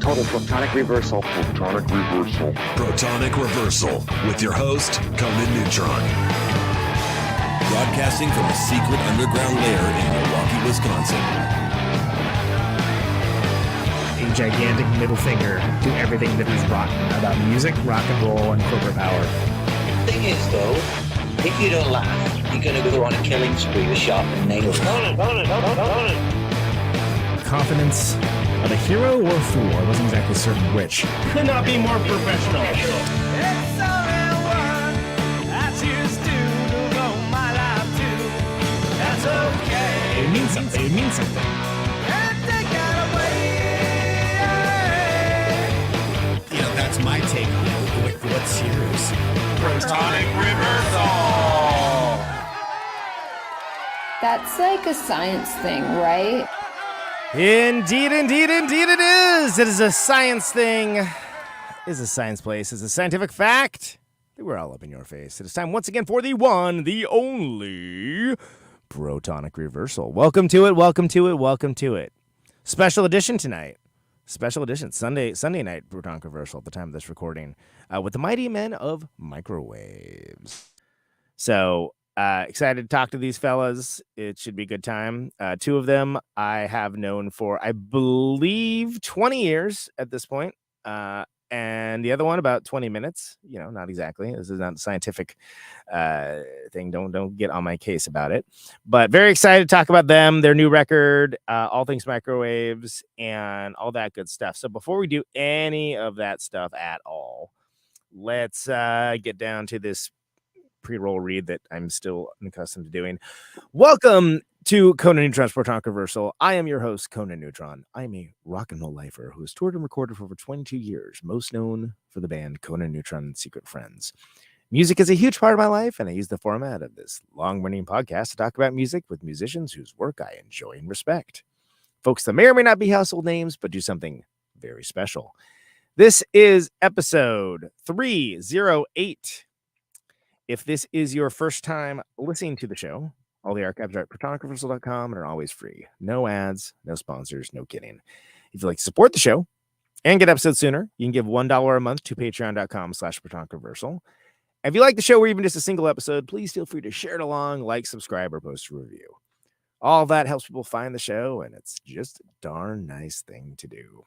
Total Protonic Reversal. Protonic Reversal. Protonic Reversal with your host, Conan Neutron. Broadcasting from a secret underground lair in Milwaukee, Wisconsin. A gigantic middle finger to everything that is rock about music, rock and roll, and corporate power. The thing is, though, if you don't laugh, you're going to go on a killing spree with sharpened nails. Confidence of a hero or a fool. I wasn't exactly certain which. Could not be more professional. It's only one I choose to devote my life to. That's okay. It means something. It means something. And take that away. You know, that's my take on it. Like, what's yours? Protonic Reversal. That's like a science thing, right? Indeed it is. It is a science thing. It is a science place. It's a scientific fact. We're all up in your face. It is time once again for the one, the only Protonic Reversal. Welcome to it. Special edition tonight. Special edition, Sunday night Protonic Reversal at the time of this recording with the mighty men of microwaves. So, excited to talk to these fellas. It should be a good time. Two of them I have known for, I believe, 20 years at this point. And the other one about 20 minutes. You know, not exactly. This is not a scientific thing. Don't get on my case about it. But very excited to talk about them, their new record, all things microwaves, and all that good stuff. So before we do any of that stuff at all, let's get down to this pre-roll read that I'm still unaccustomed to doing. Welcome to Conan Neutron's Protonic Reversal. I am your host, Conan Neutron. I am a rock and roll lifer who has toured and recorded for over 22 years, most known for the band Conan Neutron and Secret Friends. Music is a huge part of my life, and I use the format of this long-running podcast to talk about music with musicians whose work I enjoy and respect. Folks that may or may not be household names, but do something very special. This is episode 308. If this is your first time listening to the show, all the archives are at protonicreversal.com and are always free. No ads, no sponsors, no kidding. If you'd like to support the show and get episodes sooner, you can give $1 a month to patreon.com/protonicreversal. If you like the show or even just a single episode, please feel free to share it along, like, subscribe, or post a review. All of that helps people find the show, and it's just a darn nice thing to do.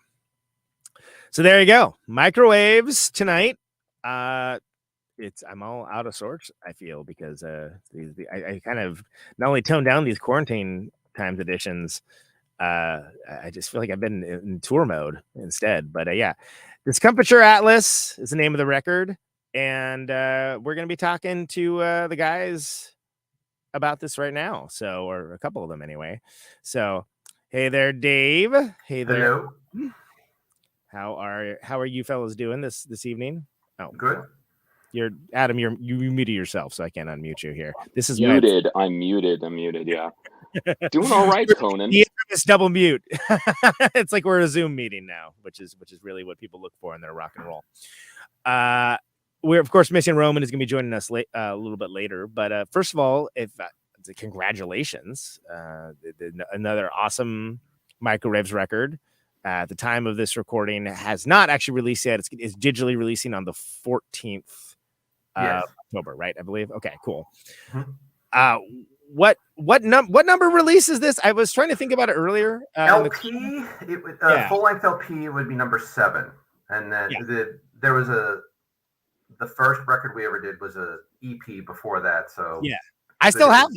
So there you go. Microwaves tonight. I'm all out of sorts, I feel, because I kind of not only toned down these quarantine times editions, I just feel like I've been in tour mode instead. But yeah, Discomfiture Atlas is the name of the record, and we're going to be talking to the guys about this right now. So, or a couple of them anyway. So, hey there, Dave. Hey there. Hello. How are you fellas doing this evening? Oh, good. You're Adam. You muted yourself, so I can't unmute you here. This is muted. I'm muted. Yeah. Doing all right, Conan. The infamous double mute. It's like we're a Zoom meeting now, which is really what people look for in their rock and roll. We're of course missing Roman is going to be joining us a little bit later. But first of all, congratulations, another awesome microwaves record. At the time of this recording, has not actually released yet. It's digitally releasing on the 14th. Yes. October, right? I believe. Okay, cool. Mm-hmm. What number release is this? I was trying to think about it earlier. LP, full length LP would be number 7, and then there was the first record we ever did was a EP before that. So yeah, I still have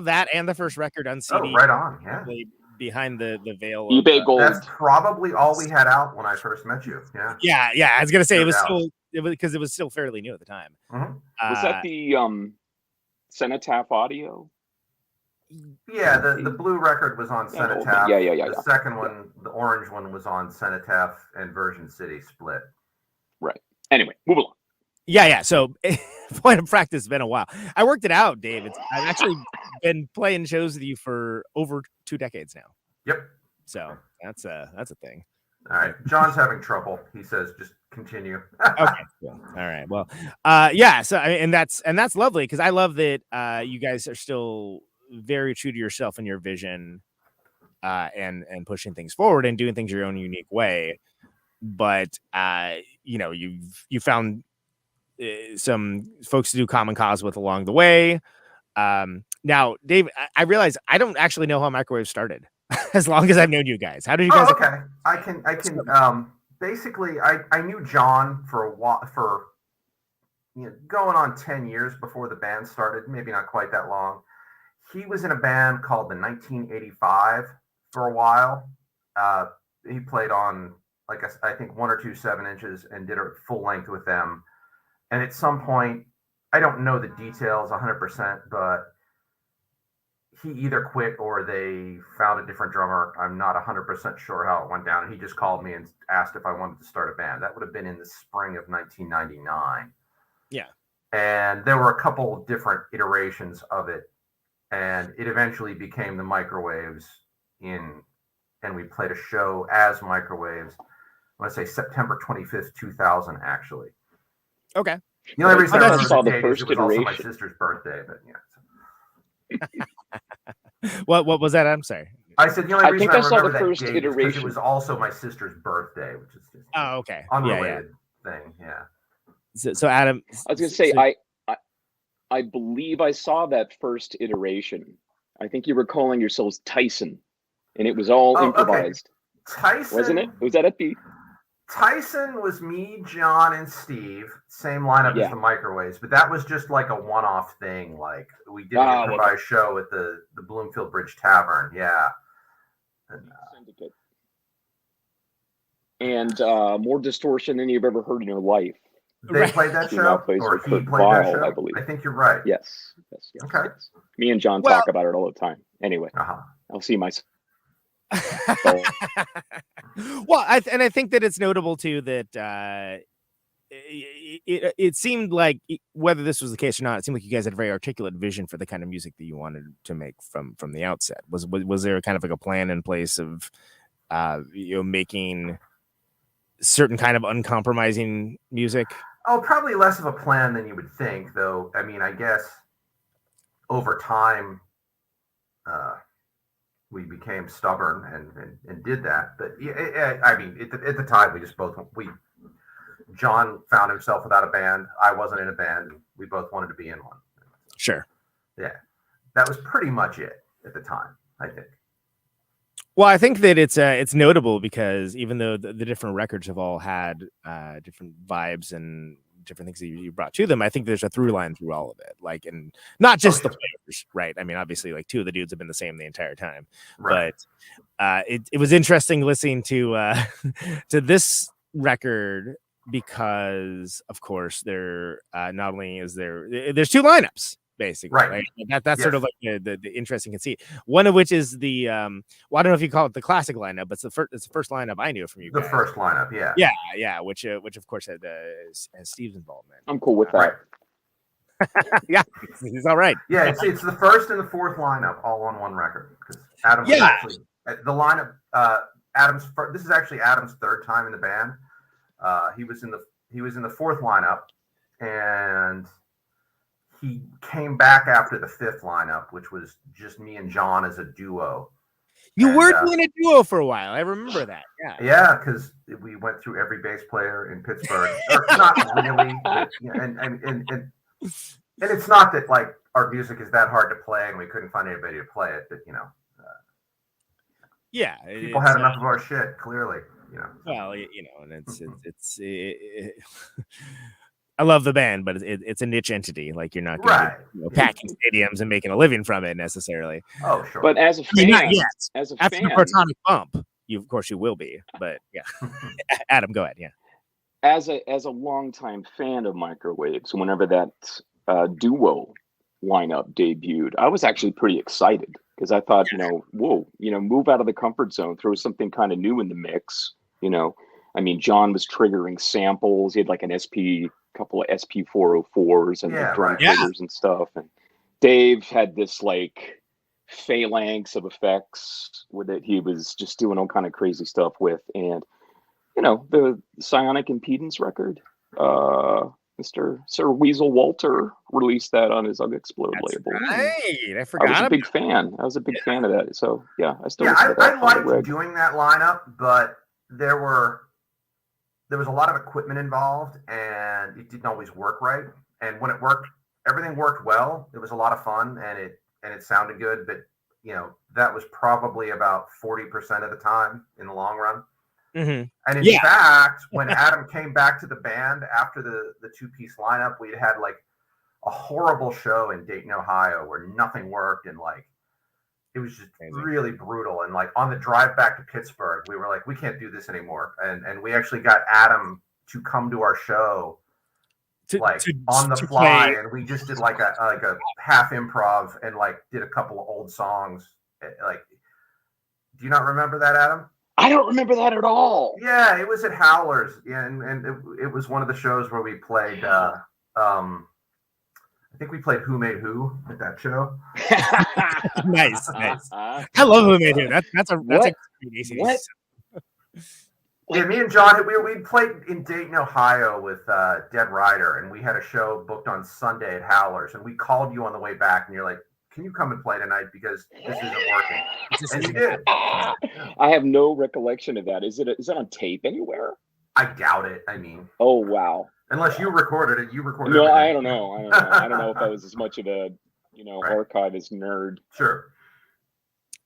that and the first record on CD. Oh, right on. Yeah. Behind the veil. eBay Gold. That's probably all we had out when I first met you. Yeah. Yeah. I was gonna say it was still fairly new at the time. Mm-hmm. Was that the Cenotaph audio? Yeah, the blue record was on Cenotaph. Yeah. The second one, the orange one, was on Cenotaph and Version City split. Right. Anyway, move along. Yeah. So, point of practice has been a while. I worked it out, Dave. I've actually been playing shows with you for over 2 decades now. Yep. So that's a thing. All right. John's having trouble. He says, just continue. Okay. Cool. All right. Well, yeah. So, and that's lovely because I love that you guys are still very true to yourself and your vision, and pushing things forward and doing things your own unique way. but you found some folks to do common cause with along the way. Now, Dave, I realize I don't actually know how microwave started. As long as I've known you guys, how did you guys? Okay, I can. Basically, I knew John for a while, for going on 10 years before the band started. Maybe not quite that long. He was in a band called the 1985 for a while. He played on I think 1 or 2 7-inches and did a full length with them. And at some point, I don't know the details 100%, but he either quit or they found a different drummer. I'm not 100% sure how it went down. He just called me and asked if I wanted to start a band. That would have been in the spring of 1999. Yeah. And there were a couple different iterations of it. And it eventually became the Microwaves and we played a show as Microwaves. I want to say September 25th, 2000, actually. Okay. The only reason I saw the date first is it was also my iteration. sister's birthday, but What was that? I'm sorry. I said the only reason I saw remember the that first date is because iteration. it was also my sister's birthday, which is just Okay. unrelated thing. Yeah. So Adam, I was going to say, I believe I saw that first iteration. I think you were calling yourselves Tyson, and it was all improvised. Okay. Tyson, wasn't it? Was that at the? Tyson was me, John, and Steve. Same lineup as the Microwaves, but that was just like a one-off thing. Like we did an improvised show at the Bloomfield Bridge Tavern. Yeah. And more distortion than you've ever heard in your life. They played that show, or he played that show? I believe. I think you're right. Yes. Okay. Yes. Me and John talk about it all the time. Anyway, I'll see myself. Well, I think that it's notable too that it seemed like, whether this was the case or not, it seemed like you guys had a very articulate vision for the kind of music that you wanted to make from the outset. Was there kind of like a plan in place of making certain kind of uncompromising music? Oh, probably less of a plan than you would think, though. I mean, I guess over time, we became stubborn and did that. But I mean, at the time, John found himself without a band. I wasn't in a band. We both wanted to be in one. Sure. Yeah, that was pretty much it at the time, I think. Well, I think that it's notable because even though the different records have all had different vibes and different things that you brought to them, I think there's a through line through all of it. Like, and not just the players, right? I mean, obviously, like 2 of the dudes have been the same the entire time. Right. But it was interesting listening to this record because, of course, there not only is there's 2 lineups. Basically, right? That's sort of like the interesting conceit. One of which is the well, I don't know if you call it the classic lineup, but it's the first lineup I knew from you guys. The first lineup, yeah, which of course has Steve's involvement. I'm cool with that. Right. Yeah, he's all right. Yeah, it's the first and the fourth lineup all on one record because Adam was actually the lineup. This is actually Adam's 3rd time in the band. He was in the 4th lineup, and he came back after the 5th lineup, which was just me and John as a duo. You were doing a duo for a while. I remember that. Yeah. Yeah, because we went through every bass player in Pittsburgh. Or not really. But, and it's not that like our music is that hard to play and we couldn't find anybody to play it, but yeah, people had enough of our shit, clearly. Well, and it's I love the band, but it's a niche entity. Like, you're not going to packing stadiums and making a living from it necessarily. Oh, sure. But as a fan, after the Protonic bump, of course you will be. But yeah, Adam, go ahead. Yeah. As a longtime fan of Microwaves, whenever that duo lineup debuted, I was actually pretty excited because I thought, move out of the comfort zone, throw something kind of new in the mix. I mean, John was triggering samples. He had like couple of SP404s and drum triggers and stuff. And Dave had this like phalanx of effects with it. He was just doing all kind of crazy stuff with. And, the Psionic Impedance record, Mr. Sir Weasel Walter released that on his Unexploded label. Right. I forgot. I was a big fan. I was a big fan of that. So, yeah, I still I liked doing that lineup, but there were there was a lot of equipment involved, and it didn't always work right. And when it worked, everything worked well. It was a lot of fun, and it sounded good. But that was probably about 40% of the time in the long run. Mm-hmm. And in fact, when Adam came back to the band after the two-piece lineup, we'd had like a horrible show in Dayton, Ohio, where nothing worked, and like it was just really brutal. And like on the drive back to Pittsburgh, we were like, we can't do this anymore. And we actually got Adam to come to our show on the fly, and we just did like a half improv and like did a couple of old songs. Like, do you not remember that, Adam? I don't remember that at all. Yeah, it was at Howler's, and it was one of the shows where we played. I think we played Who Made Who at that show. nice. I love Who Made Who. That's a great what? Yeah, me and John, we played in Dayton, Ohio with Dead Rider, and we had a show booked on Sunday at Howler's, and we called you on the way back, and you're like, can you come and play tonight because this isn't working? And you did. I have no recollection of that. Is it on tape anywhere? I doubt it. I mean, oh wow. Unless you recorded it, No, I don't know. I don't know if I was as much of a archivist nerd. Sure.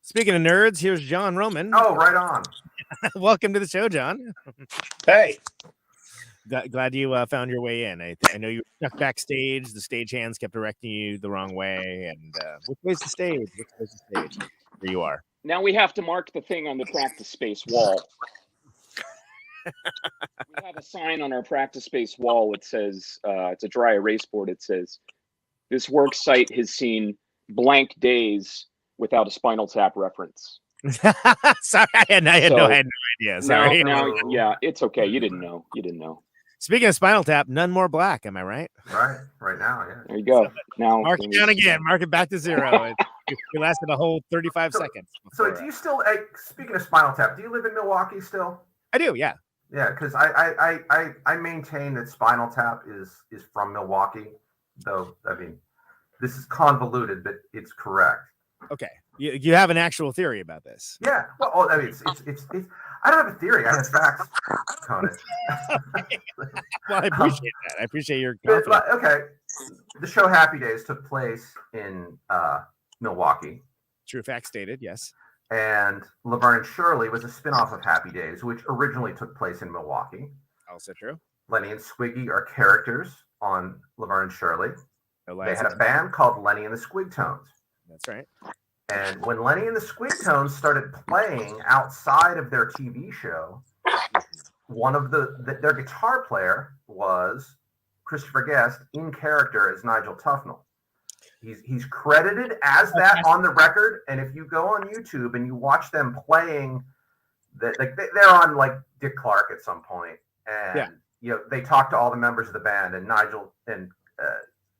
Speaking of nerds, here's John Roman. Oh, right on. Welcome to the show, John. Hey. Glad you found your way in. I know you were stuck backstage. The stage-hands kept directing you the wrong way. And which way's the stage? There you are. Now we have to mark the thing on the practice space wall. We have a sign on our practice space wall. It says, it's a dry erase board. It says, this work site has seen blank days without a Spinal Tap reference. Sorry, I had no idea. Sorry. Yeah, it's okay. You didn't know. Speaking of Spinal Tap, none more black. Am I right? Right now, yeah. There you go. So, now mark it down again. Mark it back to 0. It lasted a whole 35 seconds. So do you still? Speaking of Spinal Tap, do you live in Milwaukee still? I do. Yeah. Yeah, because I maintain that Spinal Tap is from Milwaukee, though. I mean, this is convoluted, but it's correct. Okay, you have an actual theory about this? Yeah. Well, I mean, it's I don't have a theory. I have facts, Conan. Well, I appreciate that. I appreciate your confidence. Okay, the show Happy Days took place in Milwaukee. True fact stated. Yes. And Laverne and Shirley was a spinoff of Happy Days, which originally took place in Milwaukee. Also true. Lenny and Squiggy are characters on Laverne and Shirley. They had a band called Lenny and the Squigtones. That's right. And when Lenny and the Squigtones started playing outside of their TV show, one of their guitar player was Christopher Guest in character as Nigel Tufnell. He's credited as that on the record, and if you go on YouTube and you watch them playing, they're on like Dick Clark at some point, and they talk to all the members of the band, and Nigel and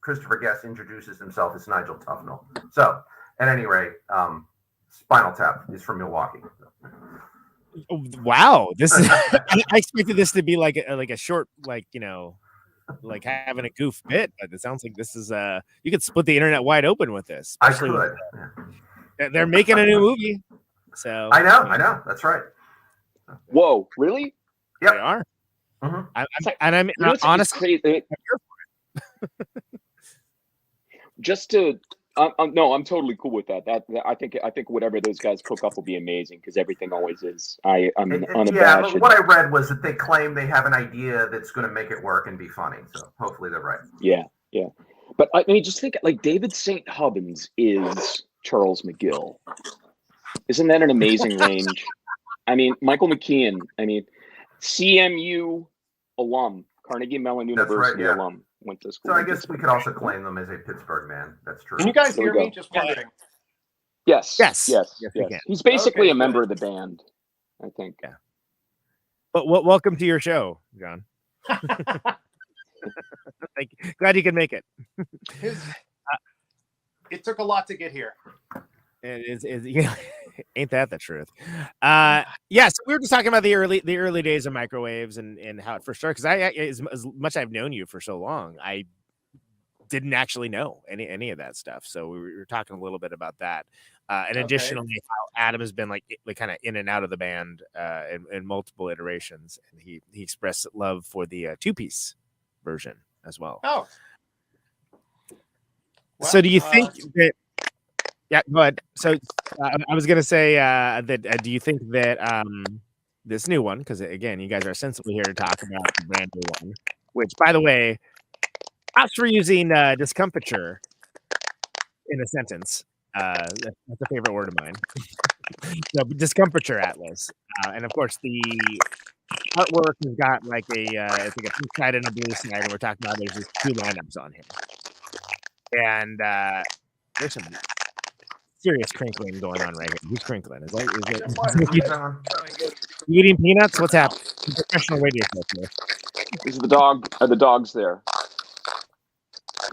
Christopher Guest introduces himself as Nigel Tufnell. So, at any rate, Spinal Tap is from Milwaukee. Wow, this is I expected this to be like a short, like having a goof bit, but it sounds like this is you could split the internet wide open with this. I could. They're making a new movie, so I know. That's right. Whoa, really? Yep. They are. Mm-hmm. I'm honestly. Just to, no, I'm totally cool with that. I think whatever those guys cook up will be amazing because everything always is. I'm unabashed. Yeah, but what I read was that they claim they have an idea that's going to make it work and be funny. So hopefully they're right. Yeah. But I mean, just think like David St. Hubbins is Charles McGill. Isn't that an amazing range? I mean, Michael McKeon. I mean, CMU alum, Carnegie Mellon University alum. Went to school. So I guess we could also claim them as a Pittsburgh man. That's true. Can you guys hear me? Just wondering. Yes. Can. He's basically a member of the band, I think. Yeah. But welcome to your show, John. Glad you could make it. It took a lot to get here. It is ain't that the truth? So we were just talking about the early days of microwaves and how it first started. Because as much as I've known you for so long, I didn't actually know any of that stuff. So we were talking a little bit about that. And additionally, how Adam has been like kind of in and out of the band in multiple iterations, and he expressed love for the 2-piece version as well. Oh. Well, so do you think that? Yeah, go ahead. So I was gonna say that do you think that this new one, because again, you guys are essentially here to talk about the brand new one, which, by the way, as for using discomfiture in a sentence, that's a favorite word of mine. So, Discomfiture Atlas, and of course the artwork has got like I think a pink side and a blue side, and we're talking about there's just 2 lineups on here, and there's some serious crinkling going on right here. Who's crinkling? Is it you eating peanuts? What's happening? Professional radio show here. Is the dog? Are the dogs there?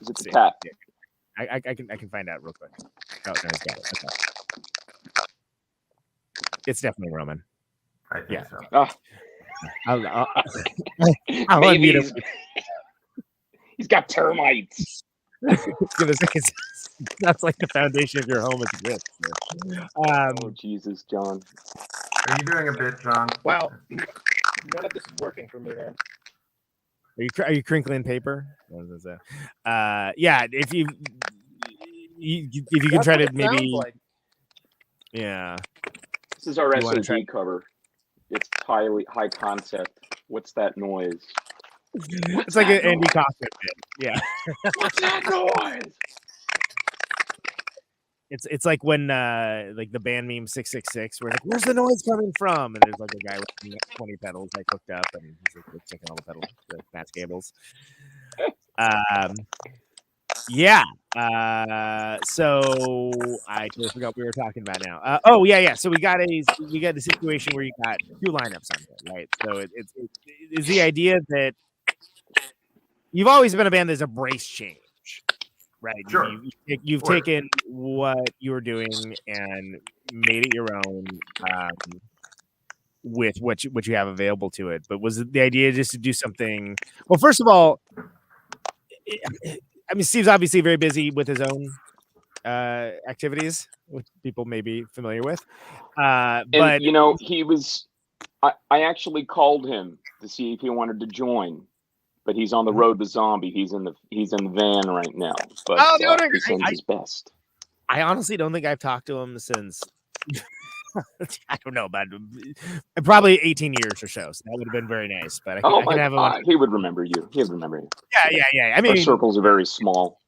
Is it the cat? I can find out real quick. Oh, no, he's got it. Okay. It's definitely Roman. I think so. Oh. I'll Maybe unmute him. He's got termites. That's like the foundation of your home is brick. Oh Jesus, John. Are you doing a bit, John? Well, none of this is working for me there. Are you crinkling paper? What is that? Yeah, if you can try to maybe. Like. Yeah. This is our SOD cover. It's high concept. What's that noise? It's like an Andy Kaufman bit. Yeah. What's that noise? It's like when like the band meme 666, where like, where's the noise coming from? And there's like a guy with 20 pedals like hooked up, and he's like checking all the pedals, the match cables. Yeah. So I totally forgot what we were talking about now. Oh yeah. So we got a situation where you got 2 lineups on there, right? So it's the idea that you've always been a band that's a brace change, right? Sure. You've taken what you were doing and made it your own with what you have available to it. But was the idea just to do something? Well, first of all, I mean, Steve's obviously very busy with his own activities, which people may be familiar with. But you know, he was. I actually called him to see if he wanted to join. But he's on the road to Zombie. He's in the van right now. But he sends his best. I honestly don't think I've talked to him since I don't know, but probably 18 years or so. So that would have been very nice. But I can have him. He would remember you. He would remember you. Yeah. I mean, our circles are very small.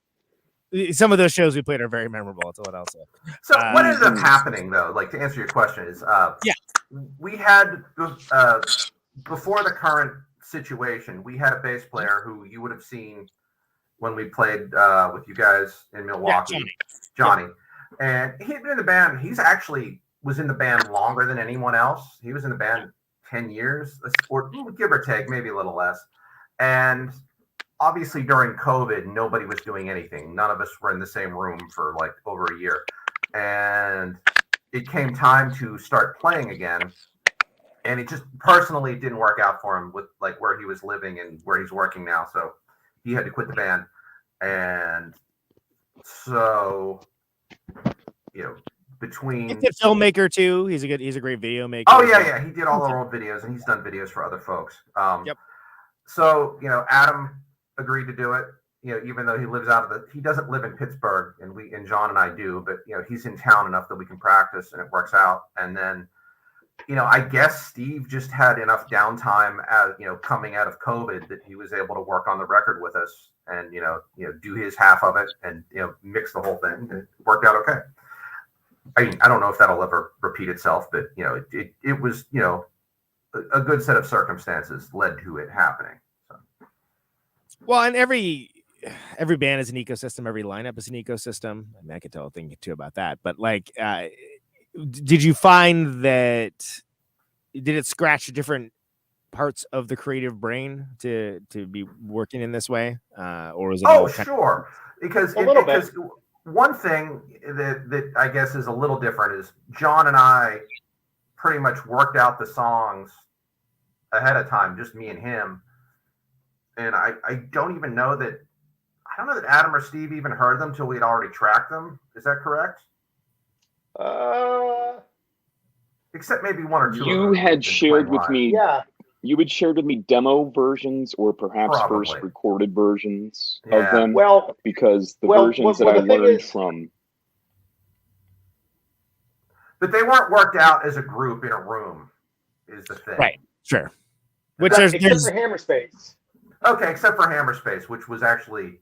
Some of those shows we played are very memorable. That's what I'll say. So what ended up happening, though? Like, to answer your question is, we had before the current situation, we had a bass player who you would have seen when we played with you guys in Milwaukee, Johnny. And he had been in the band. He's actually was in the band longer than anyone else. He was in the band 10 years, or give or take, maybe a little less. And obviously during COVID, nobody was doing anything. None of us were in the same room for like over a year. And it came time to start playing again. And it just personally didn't work out for him with like where he was living and where he's working now. So he had to quit the band. And so, you know, between he's a filmmaker too. He's a great video maker. Oh yeah. He did all our old videos and he's done videos for other folks. Yep. So, you know, Adam agreed to do it. You know, even though he doesn't live in Pittsburgh, and John and I do, but you know, he's in town enough that we can practice and it works out. And then, you know, I guess Steve just had enough downtime coming out of COVID that he was able to work on the record with us and, you know, do his half of it and, you know, mix the whole thing. It worked out okay. I mean, I don't know if that'll ever repeat itself, but, you know, it was, you know, a good set of circumstances led to it happening. So. Well, and every band is an ecosystem. Every lineup is an ecosystem. I mean, I could tell a thing or two about that, but like, did you find that did it scratch different parts of the creative brain to be working in this way, or was it? Sure, because one thing that I guess is a little different is John and I pretty much worked out the songs ahead of time, just me and him, and I don't know that Adam or Steve even heard them till we had already tracked them. Is that correct? Except maybe one or two. You had shared with me. Yeah. You had shared with me demo versions or perhaps Probably. first recorded versions Yeah. of them. Well, because the well, versions well, that I the thing learned is- from. But they weren't worked out as a group in a room, is the thing. Right. Sure. Which except there's for Hammer Space. Okay, except for Hammer Space, which was actually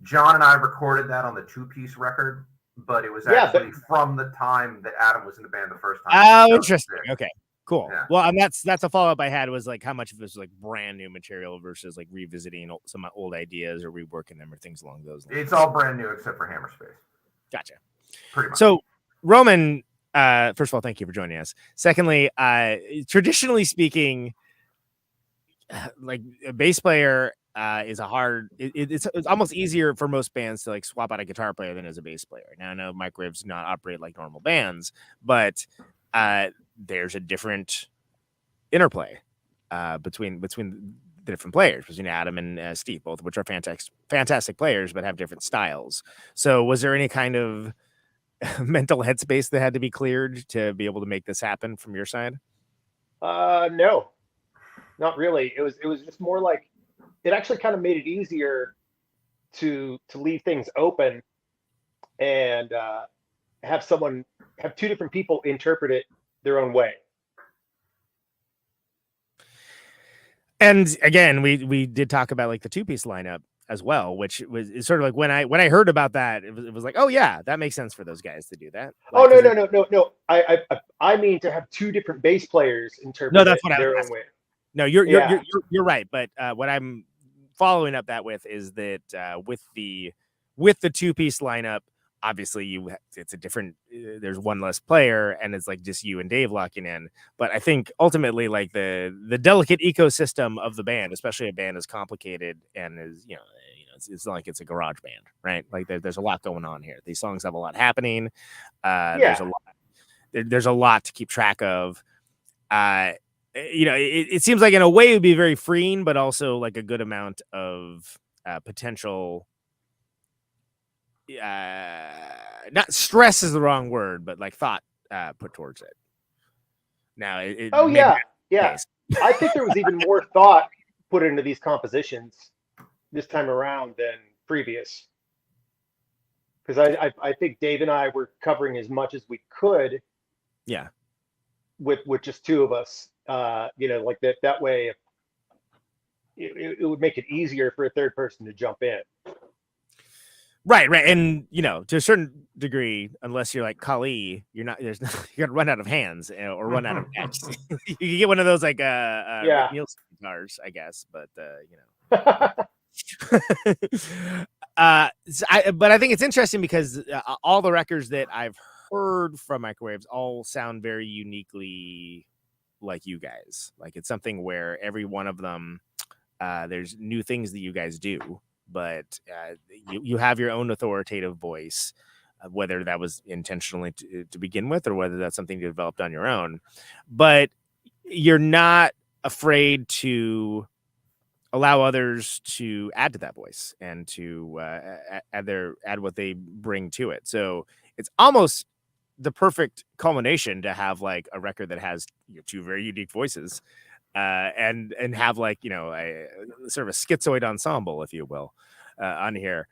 John and I recorded that on the 2-piece record, but it was actually from the time that Adam was in the band the first time. Oh, interesting. Okay, cool. Yeah. Well, and that's a follow-up I had was like how much of this was like brand new material versus like revisiting some old ideas or reworking them or things along those lines. It's all brand new except for Hammer Space. Gotcha. Pretty much. So, Roman, first of all, thank you for joining us. Secondly, traditionally speaking, like a bass player is a hard. It's almost easier for most bands to like swap out a guitar player than as a bass player. Now, I know microwaves do not operate like normal bands, but there's a different interplay between the different players, between Adam and Steve, both of which are fantastic players, but have different styles. So, was there any kind of mental headspace that had to be cleared to be able to make this happen from your side? No, not really. It was just more like it actually kind of made it easier to leave things open and have two different people interpret it their own way. And again, we did talk about like the 2-piece lineup as well, which was sort of like when I heard about that, it was like, oh yeah, that makes sense for those guys to do that. Like, No. I mean to have two different bass players interpret their own way. No, you're right. But what I'm following up that with is that with the 2-piece lineup, obviously it's a different. There's one less player, and it's like just you and Dave locking in. But I think ultimately, like the delicate ecosystem of the band, especially a band as complicated and as it's not like it's a garage band, right? Like there's a lot going on here. These songs have a lot happening. There's a lot to keep track of. It seems like in a way it would be very freeing, but also like a good amount of potential. Not stress is the wrong word, but like thought put towards it. Now, yeah. I think there was even more thought put into these compositions this time around than previous, because I think Dave and I were covering as much as we could. Yeah. With just two of us, like that way, it would make it easier for a third person to jump in. Right, and to a certain degree, unless you're like Kali, you're gonna run out of hands or run out of necks. You can get one of those like Nielsen guitars, I guess, but but I think it's interesting because all the records that I've heard from Microwaves all sound very uniquely like you guys. Like it's something where every one of them, there's new things that you guys do, but you have your own authoritative voice, whether that was intentionally to begin with or whether that's something you developed on your own. But you're not afraid to allow others to add to that voice and to add what they bring to it. So it's almost the perfect culmination to have like a record that has two very unique voices, and have like a sort of a schizoid ensemble, if you will, on here.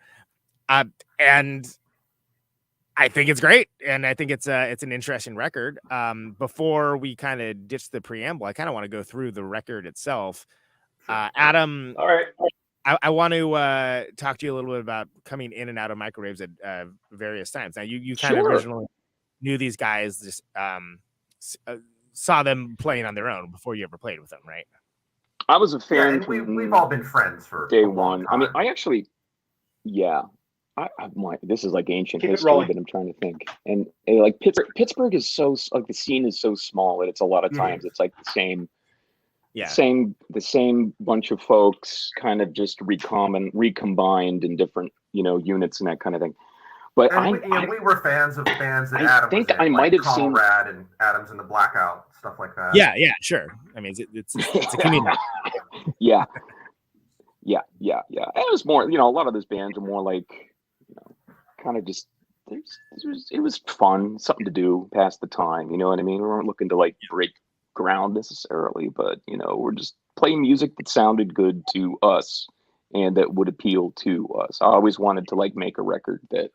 And I think it's great, and I think it's an interesting record. Before we kind of ditch the preamble, I kind of want to go through the record itself. Adam, all right. I want to talk to you a little bit about coming in and out of Microwaves at various times. Now, you kind of originally knew these guys, just saw them playing on their own before you ever played with them, right? I was a fan. Yeah, and we've all been friends for day one. I mean, I actually, this is like ancient history, but I'm trying to think. And like Pittsburgh is so like the scene is so small that it's a lot of times it's like the same. Yeah, the same bunch of folks kind of just recombined in different units and that kind of thing. But we were fans of bands that Adam think was in, I might have seen Rad and Adams in the Blackout, stuff like that. Yeah, sure. I mean, it's a community. Yeah. It was more, a lot of those bands are more like, kind of just it was fun, something to do, pass the time. You know what I mean? We weren't looking to like break ground necessarily, but we're just playing music that sounded good to us and that would appeal to us. I always wanted to like make a record that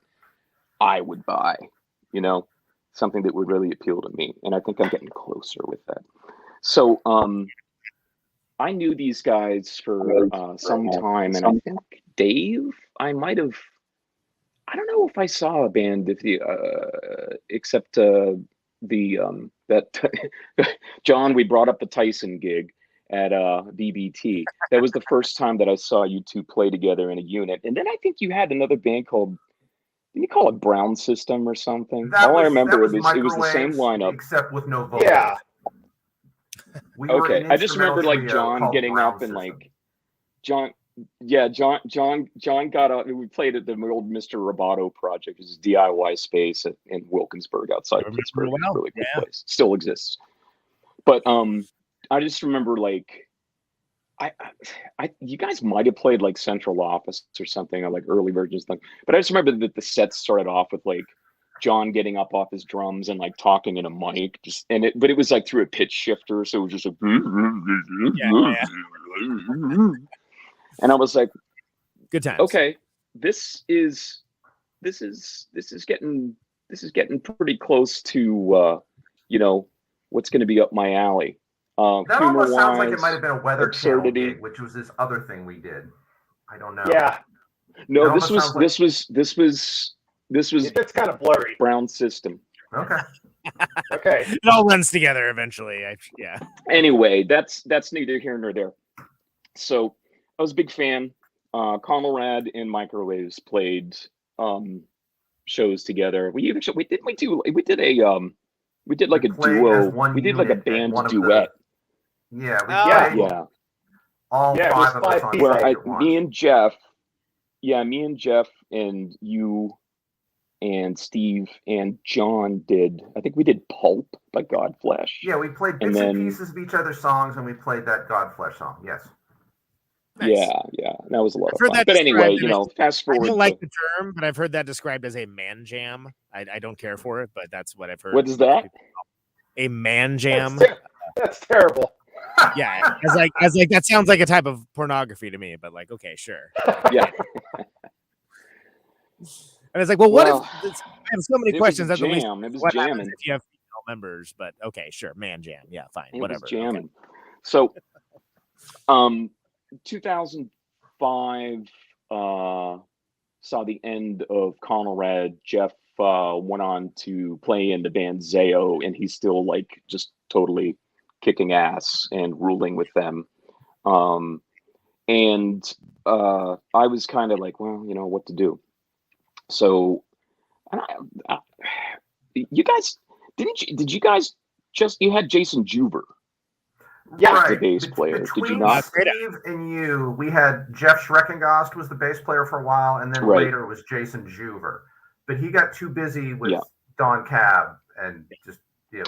I would buy, something that would really appeal to me. And I think I'm getting closer with that. So I knew these guys for some time, and I think Dave, I don't know if I saw a band except that John, we brought up the Tyson gig at BBT. That was the first time that I saw you two play together in a unit. And then I think you had another band called, did you call it Brown System or something? All I remember it was the same lineup. Except with no vocals. Yeah. Okay. I just remember like John getting up and like John got up. We played at the old Mr. Roboto project, which is DIY space in Wilkinsburg outside of Pittsburgh. It's a really cool place. Still exists. But I just remember like you guys might have played like Central Office or something, or like early versions thing. But I just remember that the set started off with like John getting up off his drums and like talking in a mic, but it was like through a pitch shifter, so it was just like and I was like, good times. Okay, this is getting pretty close to what's going to be up my alley. That almost sounds like it might have been a Weather Channel gig, which was this other thing we did. I don't know. Yeah. No, this was It's kind of blurry. Brown System. Okay. Okay. It all runs together eventually. Yeah. Anyway, that's neither here nor there. So I was a big fan. Conrad and Microwaves played shows together. We did like a duo. We did like a band duet. All five of us on where me and Jeff and you and Steve and John did. I think we did Pulp by Godflesh. Yeah, we played bits and pieces of each other's songs, and we played that Godflesh song. Yes. Nice. Yeah, that was a lot of fun. But anyway, fast forward. I don't like the term, but I've heard that described as a man jam. I don't care for it, but that's what I've heard. What is that? A man jam. That's terrible. Yeah, I was like that sounds like a type of pornography to me, but like, okay, sure. Yeah. And it's like, well, what if I have so many questions at the least? It was what jamming. happens if you have female members, but okay, sure, man jam. Yeah, fine, whatever. Was jamming. Okay. So 2005 saw the end of Conrad. Jeff went on to play in the band Zayo, and he's still like just totally kicking ass and ruling with them. And I was kind of like, well, what to do. So you guys did you guys you had Jason Juber? Yeah, right. The bass player. Between did you not? Steve and you, we had Jeff Schreckengost was the bass player for a while, and then later it was Jason Juver. But he got too busy with Don Cab and just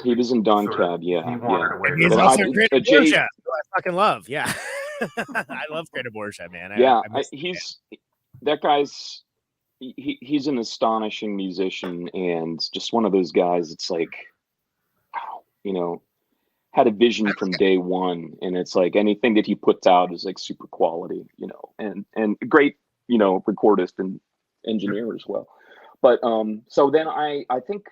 he was in Don Cab. He wandered away. He's also Creative Borsha, who I fucking love. Yeah, I love Creative Borsha, man. That guy's. He's an astonishing musician and just one of those guys. It's like, had a vision from day one, and it's like anything that he puts out is like super quality, and great, recordist and engineer as well. But so then I think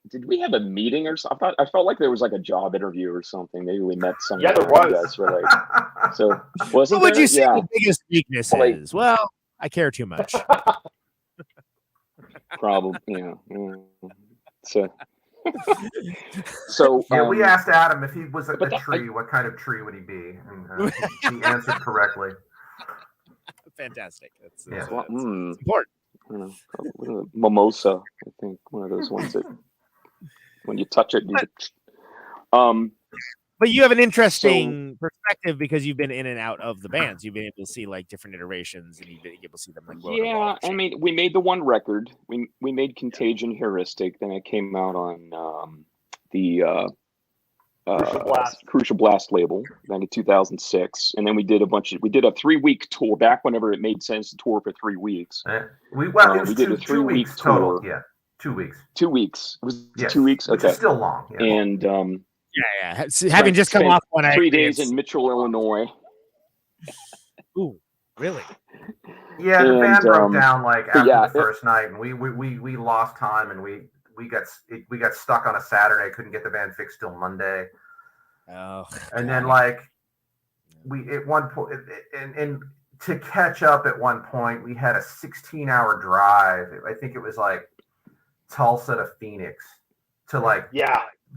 did we have a meeting or something? I felt like there was like a job interview or something. Maybe we met some. Yeah, there was. For like, so wasn't what would you say the biggest weakness is? Well, I care too much. Probably, yeah. So we asked Adam if he was a tree, what kind of tree would he be? And he answered correctly. Fantastic. That's important. Mimosa, I think, one of those ones that when you touch it, but you have an interesting perspective because you've been in and out of the bands. You've been able to see like different iterations, and you've been able to see them. Like, I mean, we made the one record. We made Contagion Heuristic. Then it came out on the Crucial Blast label back in 2006, and then we did a 3-week tour back whenever it made sense to tour for 3 weeks. We did a 3-week total. tour. Yeah, 2 weeks. 2 weeks. It was Yes, 2 weeks. which Okay, is still long. Yeah. and Having just come spent off one, 3 days in Mitchell, Illinois. Ooh, really? Yeah, the band broke down like after yeah, the first night, and we lost time, and we got stuck on a Saturday. Couldn't get the band fixed till Monday. Oh, and then like we at one point, and to catch up at one point, we had a 16-hour drive. I think it was like Tulsa to Phoenix to like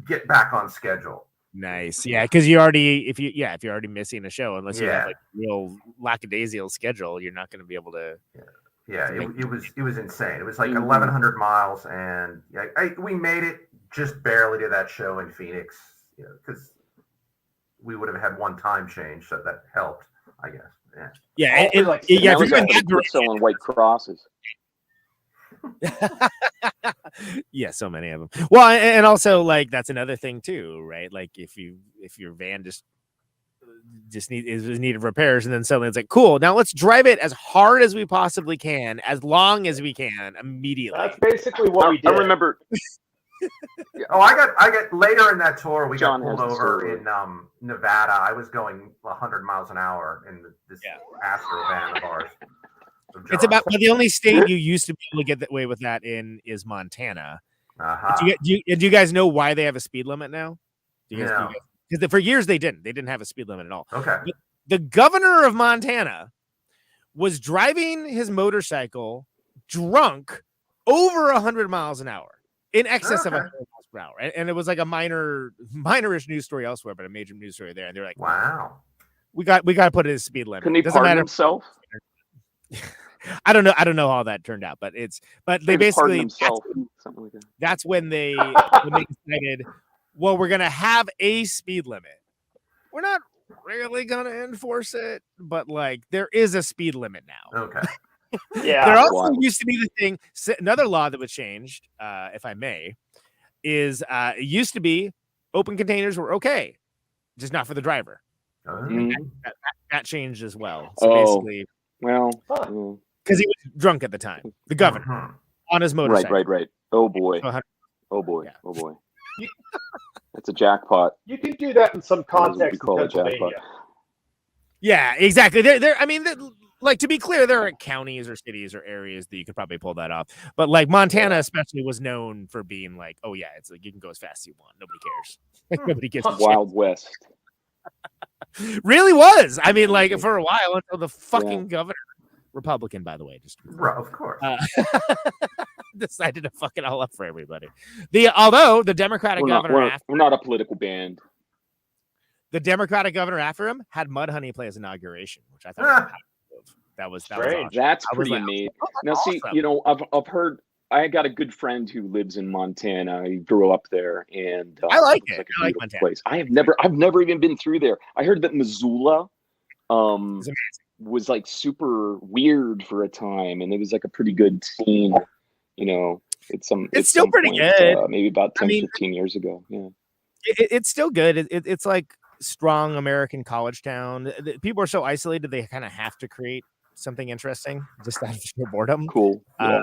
get back on schedule. Nice. Yeah, because if you're already missing a show, unless you have like real lackadaisical schedule, you're not going to be able to. Yeah, it was insane. It was like 1,100 miles, and we made it just barely to that show in Phoenix, because we would have had one time change, so that helped, I guess. Yeah, if you're selling white crosses. Yeah, so many of them. Well, and also like that's another thing too, right? Like if your van just needed repairs, and then suddenly it's like, cool, now let's drive it as hard as we possibly can, as long as we can, immediately. That's basically what we did. I remember. I got later in that tour. We John got pulled over in Nevada. I was going 100 miles an hour in this Astro van of ours. It's about the only state you used to be able to get away with that in is Montana. Do you guys know why they have a speed limit now? Because for years they didn't have a speed limit at all. Okay. But the governor of Montana was driving his motorcycle drunk over 100 miles an hour, in excess of 100 miles per hour, and it was like a minorish news story elsewhere, but a major news story there. And they're like, "Wow, we got to put it in speed limit." Couldn't he pardon himself? I don't know how that turned out, but they basically that's when they decided, well, we're gonna have a speed limit. We're not really gonna enforce it, but like there is a speed limit now. Okay. Yeah. There also used to be the thing. Another law that was changed, if I may, is it used to be open containers were okay, just not for the driver. That changed as well. So basically, because he was drunk at the time, the governor on his motorcycle. Right. Oh boy. Oh boy. Yeah. Oh boy. That's a jackpot. You can do that in some context in call it Pennsylvania. Yeah, exactly. Like, to be clear, there are counties or cities or areas that you could probably pull that off. But like Montana especially was known for being like, oh yeah, it's like you can go as fast as you want. Nobody cares. Like, nobody gives a shit. Wild West. Really was. I mean, like for a while until the fucking governor, Republican, by the way, just of course, decided to fuck it all up for everybody. Although the Democratic governor, we're not a political band. The Democratic governor after him had Mudhoney play his inauguration, which I thought that was awesome. That's pretty amazing. Now, see, I've heard. I got a good friend who lives in Montana. He grew up there, and I like it. Like I like Montana. Place. I've never even been through there. I heard that Missoula, was like super weird for a time, and it was like a pretty good scene. It's still pretty good. Maybe about 15 years ago. Yeah, it's still good. It's like strong American college town. People are so isolated they kind of have to create something interesting just out of sheer boredom. Cool. Yeah.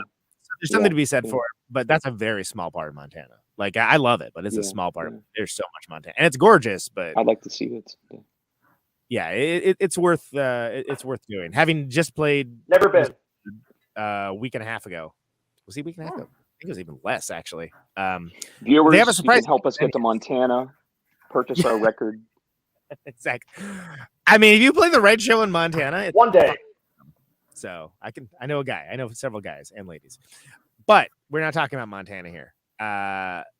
There's something to be said for it, but that's a very small part of Montana. Like I love it, but it's a small part. There's so much Montana, and it's gorgeous. But I'd like to see it. Yeah, it's worth doing. Having just played, never been a week and a half ago. Was he a week and a half ago? I think it was even less actually. Viewers, they have a surprise. You can help us get to Montana, purchase our record. Exactly. I mean, if you play the right show in Montana, it's one day. So I know a guy. I know several guys and ladies, but we're not talking about Montana here.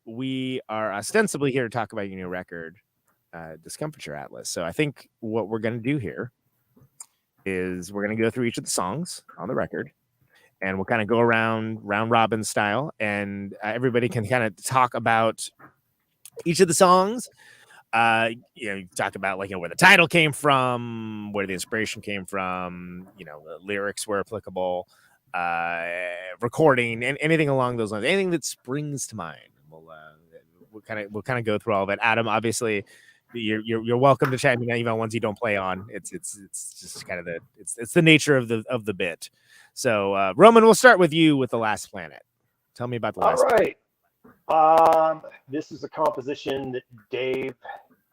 We are ostensibly here to talk about your new record, Discomfiture Atlas. So I think what we're going to do here is we're going to go through each of the songs on the record, and we'll kind of go around round robin style, and everybody can kind of talk about each of the songs. You talk about where the title came from, where the inspiration came from, the lyrics were applicable, recording, and anything along those lines, anything that springs to mind. We'll kind of go through all of it. Adam, obviously, you're welcome to chime in even on ones you don't play on. It's just kind of it's the nature of the bit. So Roman, we'll start with you with The Last Planet. Tell me about The Last Planet. All right. This is a composition that Dave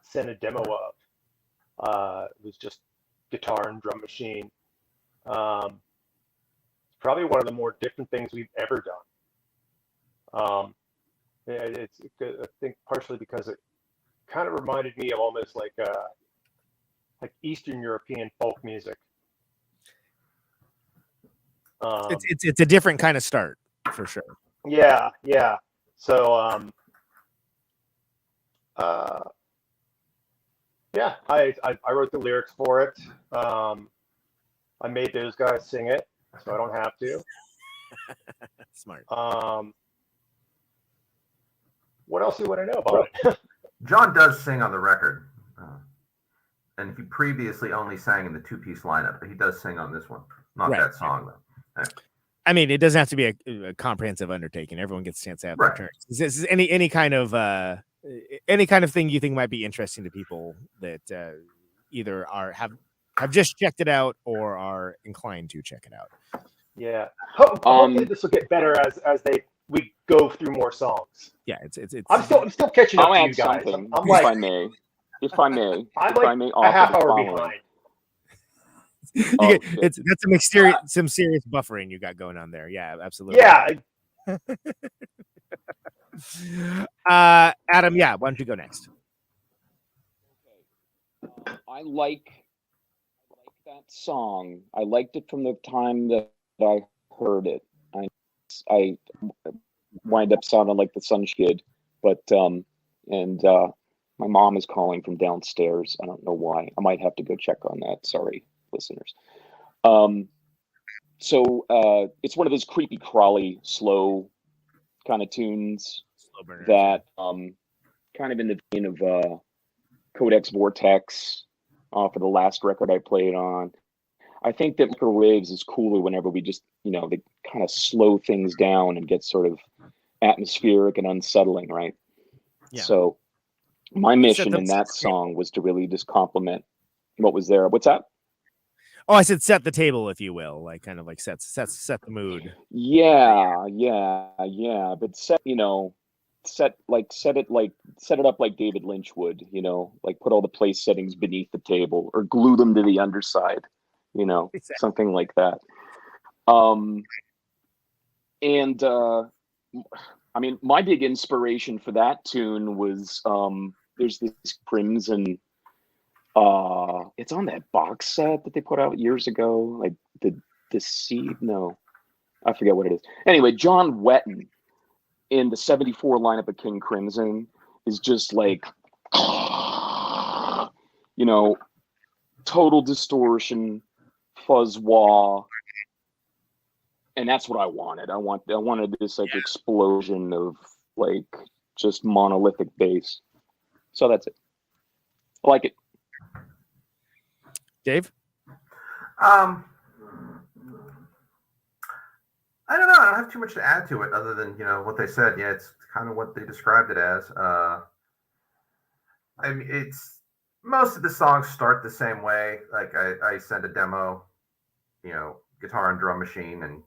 sent a demo of. It was just guitar and drum machine. Probably one of the more different things we've ever done. It's I think partially because it kind of reminded me of almost like Eastern European folk music. It's a different kind of start for sure. Yeah. So yeah, I wrote the lyrics for it. I made those guys sing it, so I don't have to. Smart. What else do you want to know about it? John does sing on the record, and he previously only sang in the two-piece lineup, but he does sing on this one. Not that song though. Yeah. I mean, it doesn't have to be a comprehensive undertaking. Everyone gets a chance to have their turns. Is this any kind of thing you think might be interesting to people that either have just checked it out or are inclined to check it out? Yeah. Hopefully this will get better as we go through more songs. Yeah, it's I'm still catching up I'll to add you guys. something, I'm if like, I may. If I may I'm offer a half the hour following. behind. That's some serious buffering you got going on there. Yeah, absolutely. Yeah. Adam, why don't you go next? I like that song. I liked it from the time that I heard it. I wind up sounding like the Sun Kid, but my mom is calling from downstairs. I don't know why. I might have to go check on that. Sorry, listeners. So it's one of those creepy crawly, slow kind of tunes that kind of in the vein of Codex Vortex off of the last record I played on. I think that microwaves is cooler whenever we just, they kind of slow things down and get sort of atmospheric and unsettling, right? Yeah. So my mission in that song was to really just complement what was there. What's that? Oh, I said set the table, if you will, like kind of like set the mood. Yeah. But set it up like David Lynch would, like put all the place settings beneath the table or glue them to the underside, exactly. Something like that. I mean, my big inspiration for that tune was there's this Crimson. It's on that box set that they put out years ago, like the Seed. No, I forget what it is. Anyway, John Wetton in the '74 lineup of King Crimson is just like, total distortion, fuzz wah, and that's what I wanted. I wanted this like explosion of like just monolithic bass. So that's it. I like it. Dave? I don't know. I don't have too much to add to it other than, what they said. Yeah, it's kind of what they described it as. I mean, it's most of the songs start the same way. Like I send a demo, guitar and drum machine, and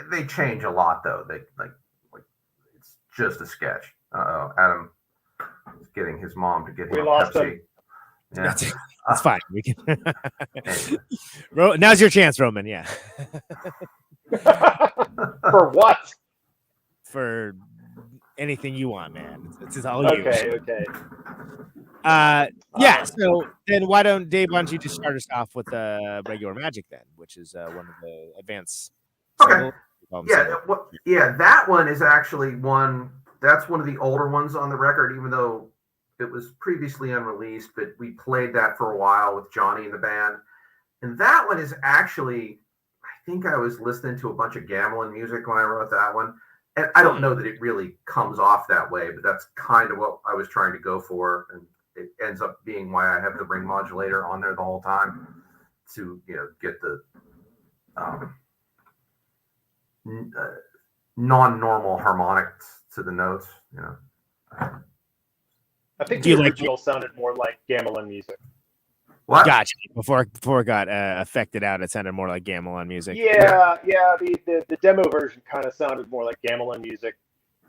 they change a lot though. They like it's just a sketch. Adam is getting his mom to get him a Pepsi. Yeah. That's fine. We can. Now's your chance, Roman. Yeah. For what? For anything you want, man. It's all you. Okay. Yeah. So then, why don't you just start us off with Regular Magic then, which is one of the advanced. Okay. That one is actually one. That's one of the older ones on the record, even though it was previously unreleased, but we played that for a while with Johnny in the band. And that one is actually, I think I was listening to a bunch of Gamelin music when I wrote that one. And I don't know that it really comes off that way, but that's kind of what I was trying to go for. And it ends up being why I have the ring modulator on there the whole time to, get the non-normal harmonics to the notes, I think Do you the like original sounded more like gamelan music. What? Gotcha. Before it got affected out, it sounded more like gamelan music. Yeah. The demo version kind of sounded more like gamelan music,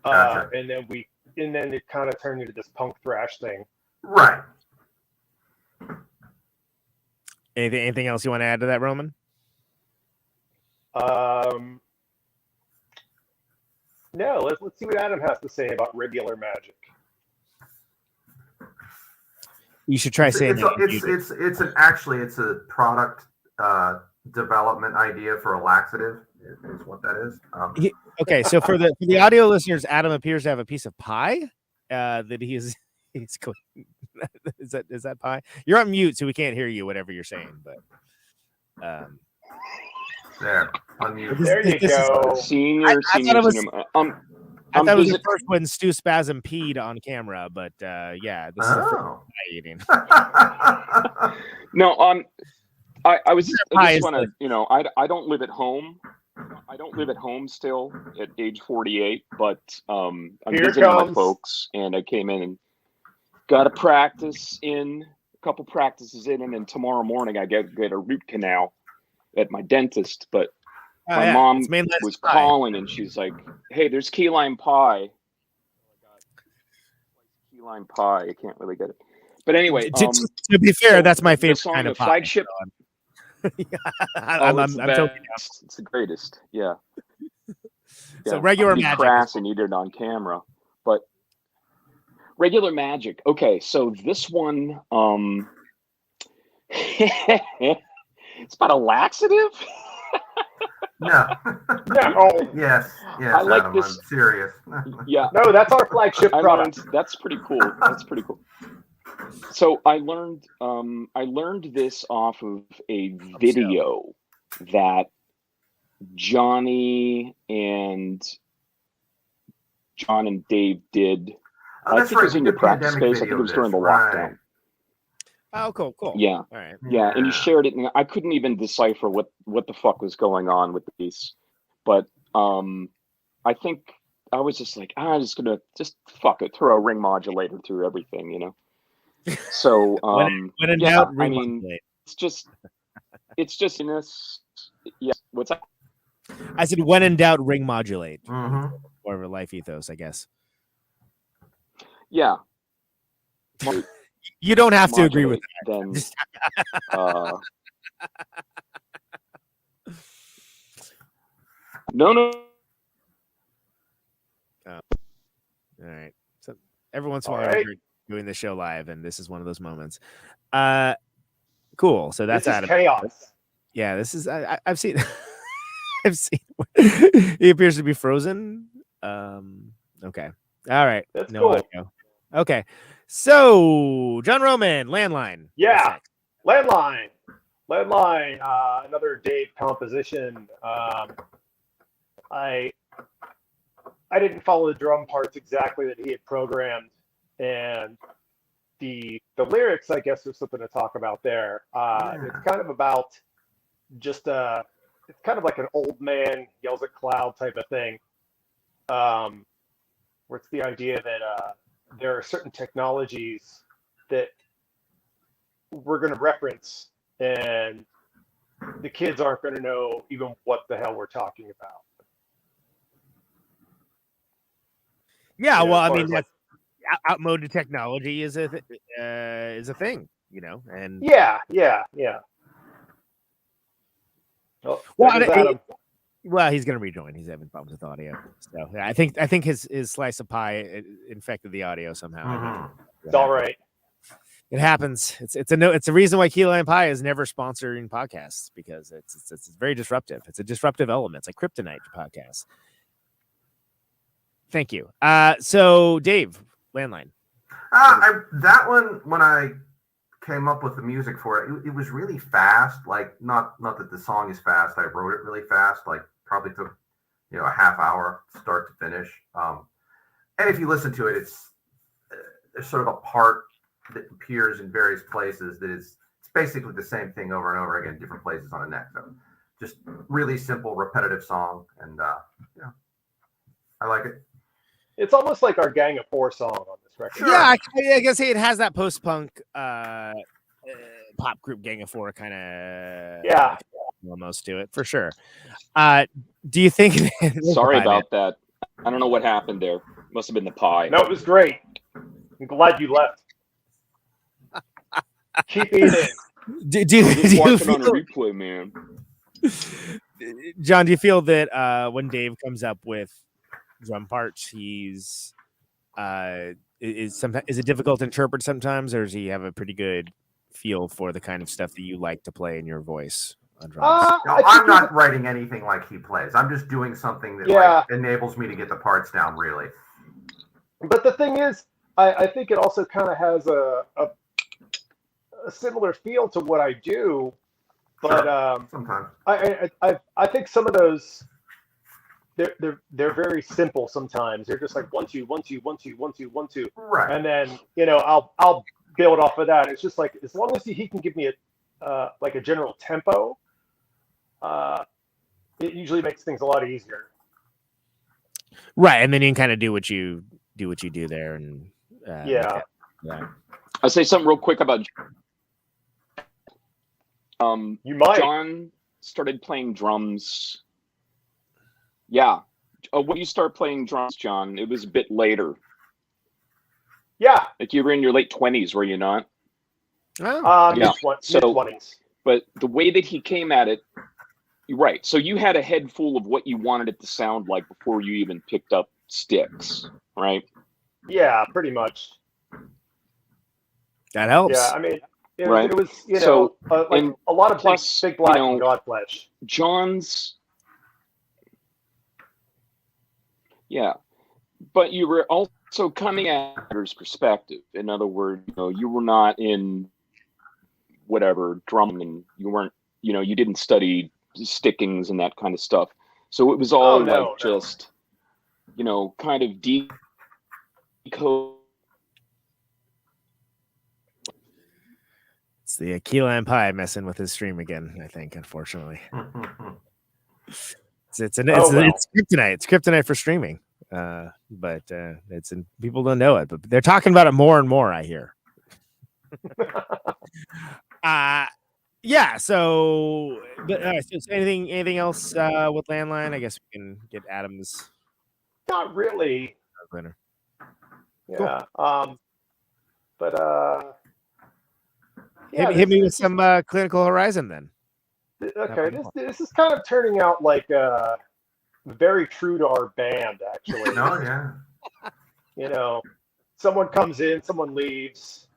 Gotcha. and then it kind of turned into this punk thrash thing. Right. Anything else you want to add to that, Roman? No, let's see what Adam has to say about regular magic. You should try saying that. It's a product development idea for a laxative. Is what that is. Okay, so for the audio listeners, Adam appears to have a piece of pie that he's going. Is that pie? You're on mute, so we can't hear you. Whatever you're saying, but there, unmute. There you go. Senior. I thought it was the visit- first when Stu Spasm peed on camera, but yeah, this is the first pie eating. No, I just Pie want is to, I don't live at home. I don't live at home still at age 48, but I'm Here visiting my comes. folks, and I came in and got a couple practices in, and then tomorrow morning I get a root canal at my dentist. But my mom was calling, and she's like, "Hey, there's key lime pie." Key lime pie. I can't really get it, but anyway. To be fair, that's my favorite song, kind of the pie. flagship. I'm it's joking. it's the greatest. Yeah. So regular I'll be magic. crass and eat it on camera, but regular magic. Okay, so this one, it's about a laxative. No. No, Yes. I like Adam, this- I'm serious. Yeah, no, that's our flagship I product. learned. That's pretty cool. That's pretty cool. So I learned this off of a video that John and Dave did. I think it was in your practice space. I think it was during the lockdown. Oh, cool. Yeah. All right. Yeah, and you shared it, and I couldn't even decipher what the fuck was going on with the piece. But I think I was just like, I'm just gonna fuck it, throw a ring modulator through everything, you know. So When in yeah, doubt, I mean, remodulate. it's just in this. Yeah, what's that? I said, when in doubt, ring modulate. Mm-hmm. More of a life ethos, I guess. Yeah. You don't have to agree with Then, no. All right. So every once in a All while, right. we're doing the show live, and this is one of those moments. Cool. So that's This is Adam. chaos. Yeah, this is. I've seen. I've seen. He appears to be frozen. Okay. All right. That's no cool. audio. Okay. So John Roman, landline. Yeah. Landline. Another Dave composition. I didn't follow the drum parts exactly that he had programmed, and the lyrics, I guess, there's something to talk about there. It's kind of about just it's kind of like an old man yells at cloud type of thing, where it's the idea that there are certain technologies that we're going to reference, and the kids aren't going to know even what the hell we're talking about. Yeah, You know, well, as I far mean, as, that's outmoded technology is a thing, you know, and Yeah. Well, there's Adam. well, he's gonna rejoin. He's having problems with audio, so yeah, I think his slice of pie infected the audio somehow. Mm-hmm. It's all right. It happens. It's a reason why Key Lime Pie is never sponsoring podcasts, because it's very disruptive. It's a disruptive element. It's like kryptonite to podcasts. Thank you. So Dave, landline. That one, when I came up with the music for it, it was really fast. Like, not that the song is fast. I wrote it really fast. Like, probably took a half hour start to finish. And if you listen to it, there's sort of a part that appears in various places that it's basically the same thing over and over again, different places on the neck. So just really simple, repetitive song, and I like it. It's almost like our Gang of Four song on this record. Sure. Yeah, I guess it has that post-punk pop group Gang of Four kind of almost to it for sure. Do you think? Sorry about that. I don't know what happened there. Must have been the pie. No, it was great. I'm glad you left. Keep eating. Do you Watching on a feel, replay, man. John? Do you feel that when Dave comes up with drum parts, he's is it difficult to interpret sometimes, or does he have a pretty good feel for the kind of stuff that you like to play in your voice on drums? No, I'm not writing anything like he plays. I'm just doing something that like, enables me to get the parts down, really. But the thing is, I think it also kind of has a similar feel to what I do. But sure. Sometimes I think some of those they're very simple. Sometimes they're just like 1 2 1 2 1 2 1 2 1 2, right? And then I'll build off of that. It's just like as long as he can give me a like a general tempo, it usually makes things a lot easier. Right, and then you can kind of do what you do there, and yeah. I'll say something real quick about. You might. John started playing drums. Yeah. When did you start playing drums, John? It was a bit later. Yeah. Like you were in your late 20s, were you not? Oh. Yeah. Mid-20s. But the way that he came at it, you're right. So you had a head full of what you wanted it to sound like before you even picked up sticks, right? Yeah, pretty much. That helps. Yeah, I mean, it Right. was you So, know, like a lot of plus, big black you know, and Godflesh. John's, yeah, but you were also coming at his perspective. In other words, you were not in whatever drumming. You weren't, you didn't study stickings and that kind of stuff. So it was all just, kind of decode. It's the key lime pie messing with his stream again, I think, unfortunately. It's kryptonite. It's kryptonite for streaming. But people don't know it, but they're talking about it more and more, I hear. Yeah, so but so anything else with landline? I guess we can get Adam's. Not really. Winner. Yeah. Cool. But yeah, hit me with some Clinical Horizon then. Okay, this is kind of turning out like very true to our band, actually. Oh yeah. Someone comes in, someone leaves.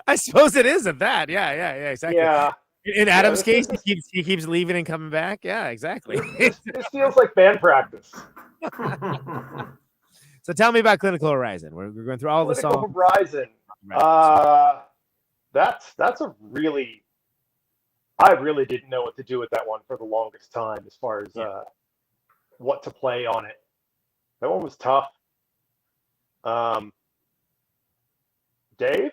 I suppose it is at that. Yeah, exactly. Yeah. In Adam's case, he keeps leaving and coming back. Yeah, exactly. This feels like band practice. So tell me about Clinical Horizon. We're going through all the songs. Clinical Horizon. That's a really. I really didn't know what to do with that one for the longest time, as far as what to play on it. That one was tough. Dave?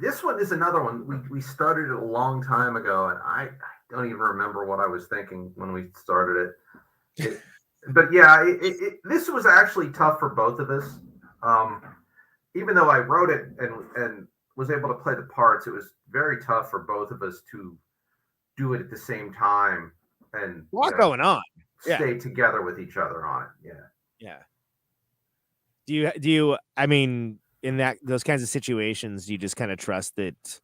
This one is another one. We started it a long time ago, and I don't even remember what I was thinking when we started it. But yeah, this was actually tough for both of us. Even though I wrote it and was able to play the parts, it was very tough for both of us to do it at the same time and a lot going on. Stay together with each other on it. Yeah. Do you? I mean, in those kinds of situations, do you just kind of trust that,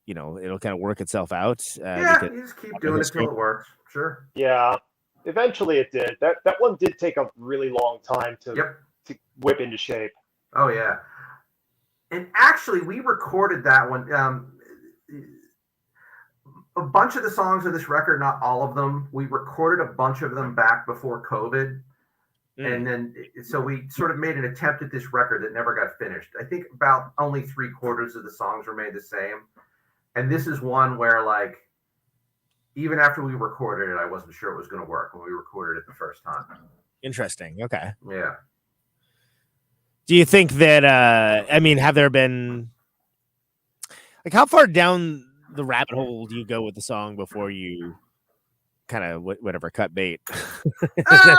it'll kind of work itself out? You just keep doing it till it works. Sure. Yeah. Eventually, it did. That one did take a really long time to whip into shape. Oh yeah. And actually, we recorded that one. A bunch of the songs of this record, not all of them, we recorded a bunch of them back before COVID. And then, so we sort of made an attempt at this record that never got finished. I think about only 3/4 of the songs were made the same. And this is one where, like, even after we recorded it, I wasn't sure it was going to work when we recorded it the first time. Interesting. Okay. Yeah. Do you think that, have there been, like, how far down the rabbit hole do you go with the song before you kind of whatever cut bait. We've got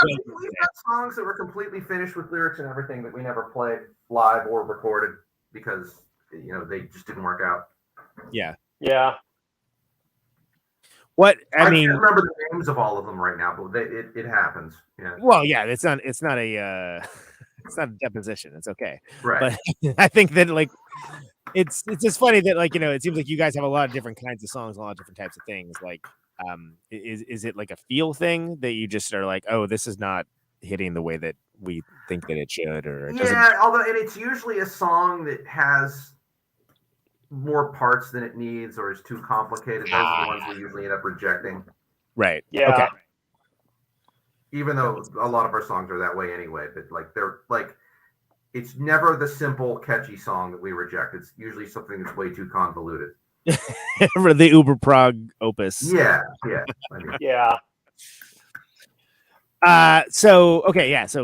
songs that were completely finished with lyrics and everything that we never played live or recorded because they just didn't work out. Yeah. What I mean, can't remember the names of all of them right now, but it happens. Yeah. Well, yeah, it's not a it's not a deposition. It's okay. Right. But I think that like it's just funny that like it seems like you guys have a lot of different kinds of songs, a lot of different types of things. Like, is it like a feel thing that you just are like, oh, this is not hitting the way that we think that it should, or it doesn't... Although it's usually a song that has more parts than it needs or is too complicated. Those are the ones we usually end up rejecting. Right. Yeah. Okay. Even though a lot of our songs are that way anyway, but they're it's never the simple catchy song that we reject. It's usually something that's way too convoluted. For the uber prog opus. Yeah. Yeah. So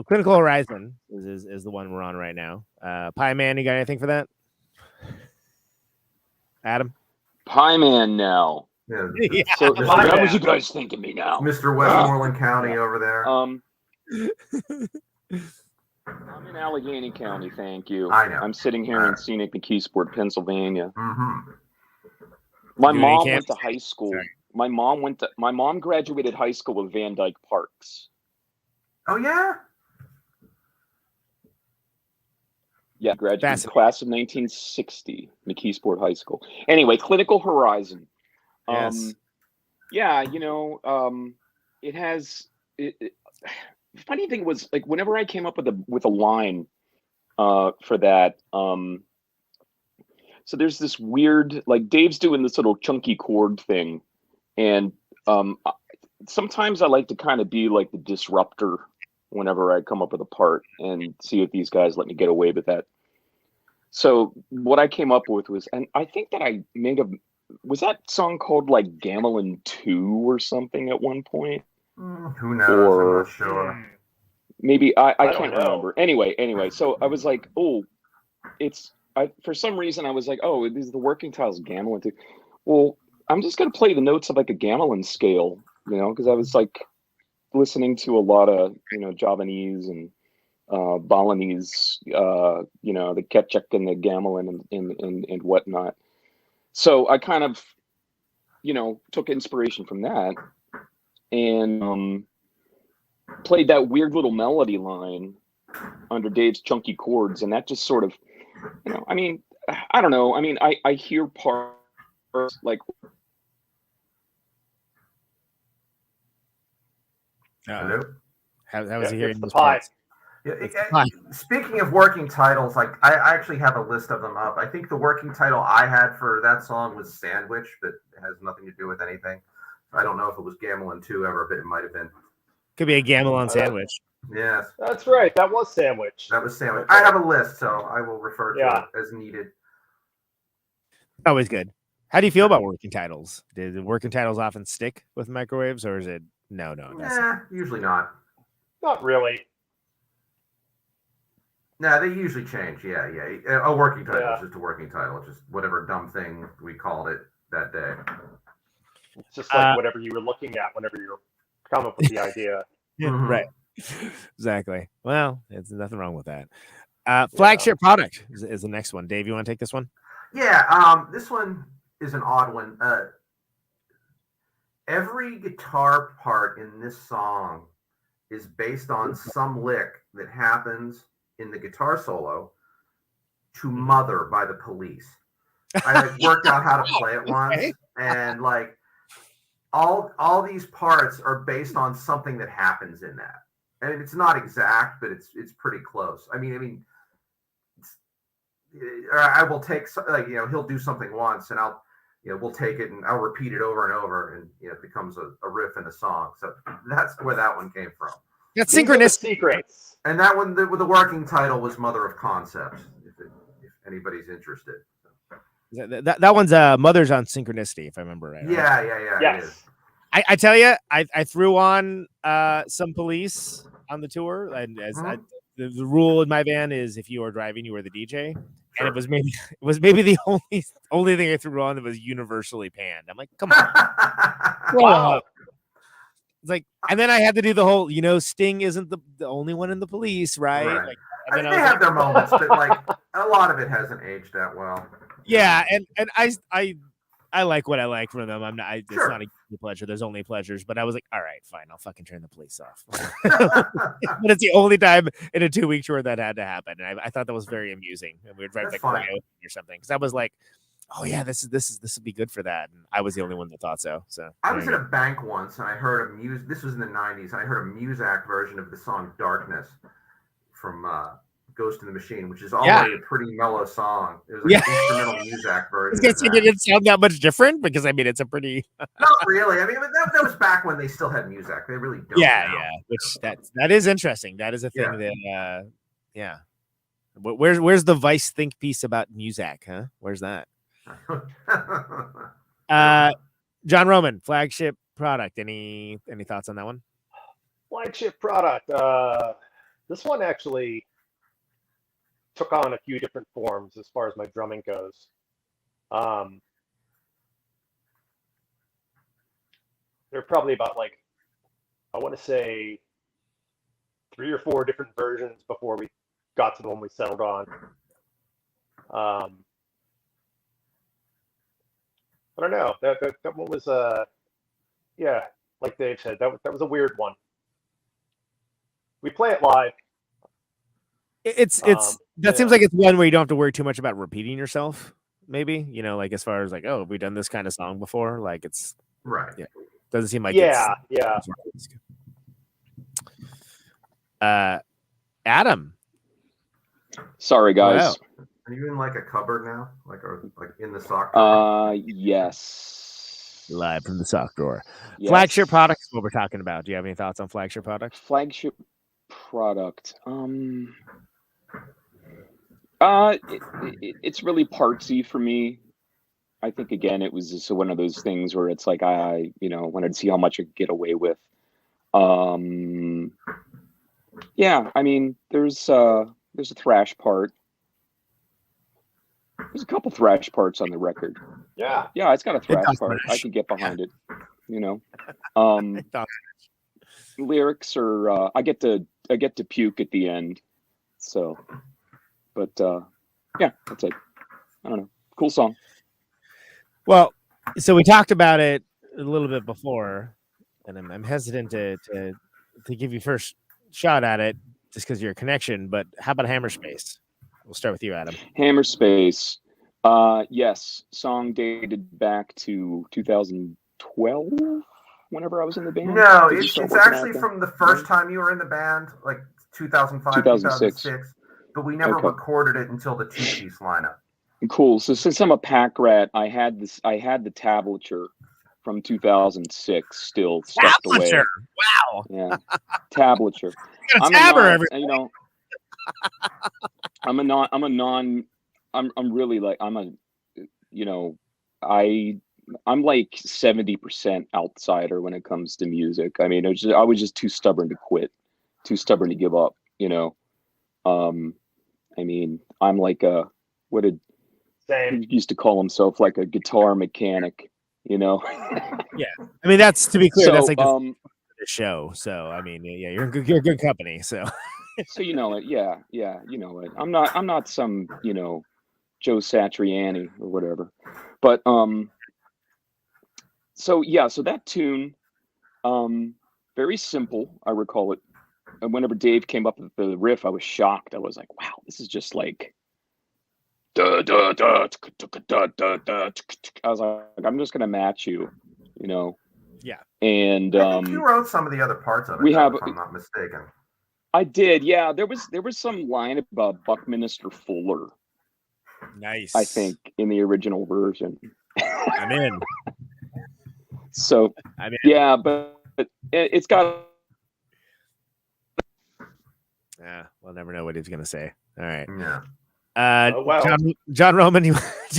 Clinical Horizon is the one we're on right now. Pie Man, you got anything for that? Adam? Pie Man now. Yeah. So what was you guys thinking me now? Mr. Westmoreland County over there. I'm in Allegheny County, thank you. I know. I'm sitting here in scenic McKeesport, Pennsylvania. Mm-hmm. My mom went to high school. Sorry. My mom graduated high school with Van Dyke Parks. Oh yeah? Yeah, graduated class of 1960, McKeesport High School. Anyway, Clinical Horizon. Yes. Yeah, it has. Funny thing was, like, whenever I came up with a line for that, so there's this weird, like, Dave's doing this little chunky chord thing, and sometimes I like to kind of be like the disruptor whenever I come up with a part and see if these guys let me get away with that. So what I came up with was, and I think that I was that song called like Gamelin 2 or something at one point? Who knows? I'm not sure. Maybe I can't remember. Anyway, so I was like, oh, for some reason I was like, oh, these are the working titles, Gamelin 2. Well, I'm just going to play the notes of like a Gamelin scale, because I was like listening to a lot of, Javanese and Balinese, the Ketchuk and the Gamelin and whatnot. So I kind of, took inspiration from that and played that weird little melody line under Dave's chunky chords. And that just sort of, I don't know. I mean, I hear parts like... Hello? How was he hearing the pie? Yeah, speaking of working titles, like I actually have a list of them up. I think the working title I had for that song was Sandwich, but it has nothing to do with anything. I don't know if it was Gamelin 2 ever, but it might have been. Could be a Gamelin sandwich. Yes. That's right. That was Sandwich. That was Sandwich. I have a list, so I will refer to it as needed. Always good. How do you feel about working titles? Did the working titles often stick with microwaves, or is it no? Usually not. Not really. No, they usually change. Yeah. A working title is just a working title. It's just whatever dumb thing we called it that day. It's just like whatever you were looking at whenever you were coming up with the idea. Right. Exactly. Well, there's nothing wrong with that. Flagship product is the next one. Dave, you want to take this one? Yeah. This one is an odd one. Every guitar part in this song is based on some lick that happens in the guitar solo to Mother by the Police. I worked out how to play it once, and like all these parts are based on something that happens in that. And it's not exact, but it's pretty close. I mean, I will take, he'll do something once, and we'll take it and I'll repeat it over and over, and it becomes a riff in a song. So that's where that one came from. That's synchronistic. Secrets. And that one, the working title was Mother of Concepts, if anybody's interested. That one's Mothers on Synchronicity, if I remember right. Yeah. Yes. I tell you, I threw on some Police on the tour, and as the rule in my band is if you are driving, you are the DJ. And it was maybe the only thing I threw on that was universally panned. I'm like, come on. Wow. It's like, and then I had to do the whole, Sting isn't the only one in the Police, right? Right. Like, I mean, they have their moments, but like a lot of it hasn't aged that well. Yeah, and I like what I like from them. It's Sure. not a guilty pleasure. There's only pleasures, but I was like, all right, fine, I'll fucking turn the Police off. But it's the only time in a 2-week tour that had to happen, and I thought that was very amusing. And we would write like cryo or something because I was like, oh yeah, this would be good for that. And I was the only one that thought so. So I was in a bank once and I heard this was in the 90s. I heard a musick version of the song Darkness from Ghost in the Machine, which is already a pretty mellow song. It was like an instrumental music version. Did it sound that much different? Because I mean, it's a pretty not really. I mean, that was back when they still had music. They really don't. Yeah. Which that is interesting. That is a thing that Where's the Vice think piece about music? Huh? Where's that? John Roman, flagship product. Any thoughts on that one? Flagship product. This one actually took on a few different forms as far as my drumming goes. There are probably about I want to say 3 or 4 different versions before we got to the one we settled on. I don't know. That one was like Dave said, that was a weird one. We play it live. It's that seems like it's one where you don't have to worry too much about repeating yourself. Maybe like as far as like, oh, have we done this kind of song before? Like it's right. Yeah, doesn't seem like yeah. Adam. Sorry, guys. Wow. Are you in like a cupboard now, like in the sock? Yes. Live from the sock drawer. Yes. Flagship product is what we're talking about. Do you have any thoughts on flagship product? Flagship product. It's really partsy for me. I think again, it was just one of those things where it's like I wanted to see how much I could get away with. Yeah, I mean, there's a thrash part. There's a couple thrash parts on the record. Yeah, it's got a thrash part. I could get behind it. Lyrics are I get to puke at the end. So, but yeah, that's it. I don't know. Cool song. Well, so we talked about it a little bit before, and I'm hesitant to give you first shot at it just because you're a connection. But how about Hammer Space? We'll start with you, Adam. Hammer Space. Yes, song dated back to 2012. Whenever I was in the band. No, it's actually from the first time you were in the band, like 2005, 2006. But we never recorded it until the 2-piece lineup. Cool. So since I'm a pack rat, I had the tablature from 2006 still stuffed away. Wow. Yeah. Tablature. I'm like 70% outsider when it comes to music. I mean, I was just too stubborn to quit, too stubborn to give up. I mean, I'm like Same. he used to call himself like a guitar mechanic. Yeah, I mean that's to be clear. So, that's like the show. So I mean, yeah, you're good company. So so you know it. Yeah, you know it. I'm not some Joe Satriani or whatever, but So that tune, very simple. I recall it. And whenever Dave came up with the riff, I was shocked. I was like, "Wow, this is just like." Da, da, da, da, da, da. I was like, "I'm just gonna match you," Yeah. And I think you wrote some of the other parts of it. If I'm not mistaken. I did. Yeah, there was some line about Buckminster Fuller. Nice. I think in the original version. I'm in. So, yeah, but it's got. Yeah, we'll never know what he's gonna say. All right. Yeah. John Roman, you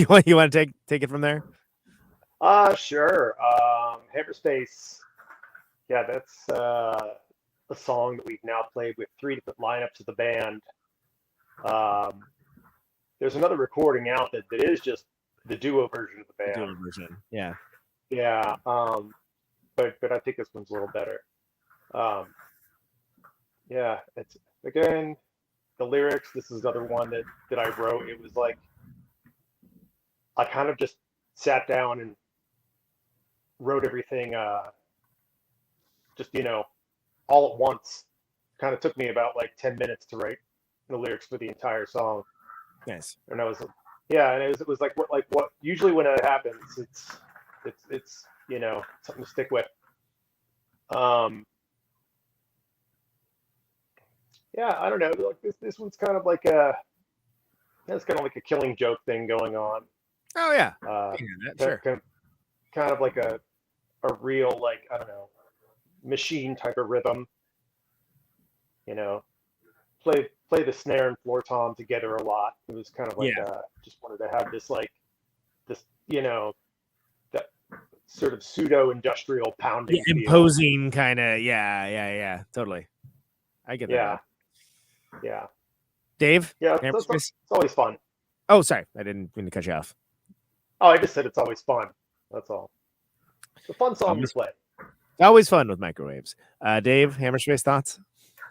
want to take it from there? Sure. Hammer Space. Yeah, that's a song that we've now played with 3 different lineups of the band. There's another recording out that is just the duo version of the band. Duo version. Yeah. Yeah. But but I think this one's a little better. Yeah, it's again the lyrics. This is another one that I wrote. It was like I kind of just sat down and wrote everything just all at once. Kind of took me about like 10 minutes to write the lyrics for the entire song. Nice. And I was and it was like what usually when it happens it's something to stick with. Yeah, I don't know. Like this one's kind of like it's kind of like a Killing Joke thing going on. Oh yeah. Sure. Kind of like a real, like, I don't know, machine type of rhythm. Play the snare and floor tom together a lot. It was kind of like just wanted to have this like this that sort of pseudo industrial pounding feel. Imposing kind of totally. I get that. Yeah. Dave? Yeah, it's always fun. Oh, sorry. I didn't mean to cut you off. Oh, I just said it's always fun. That's all. It's a fun song to play. Always fun with microwaves. Dave, Hammerspace thoughts?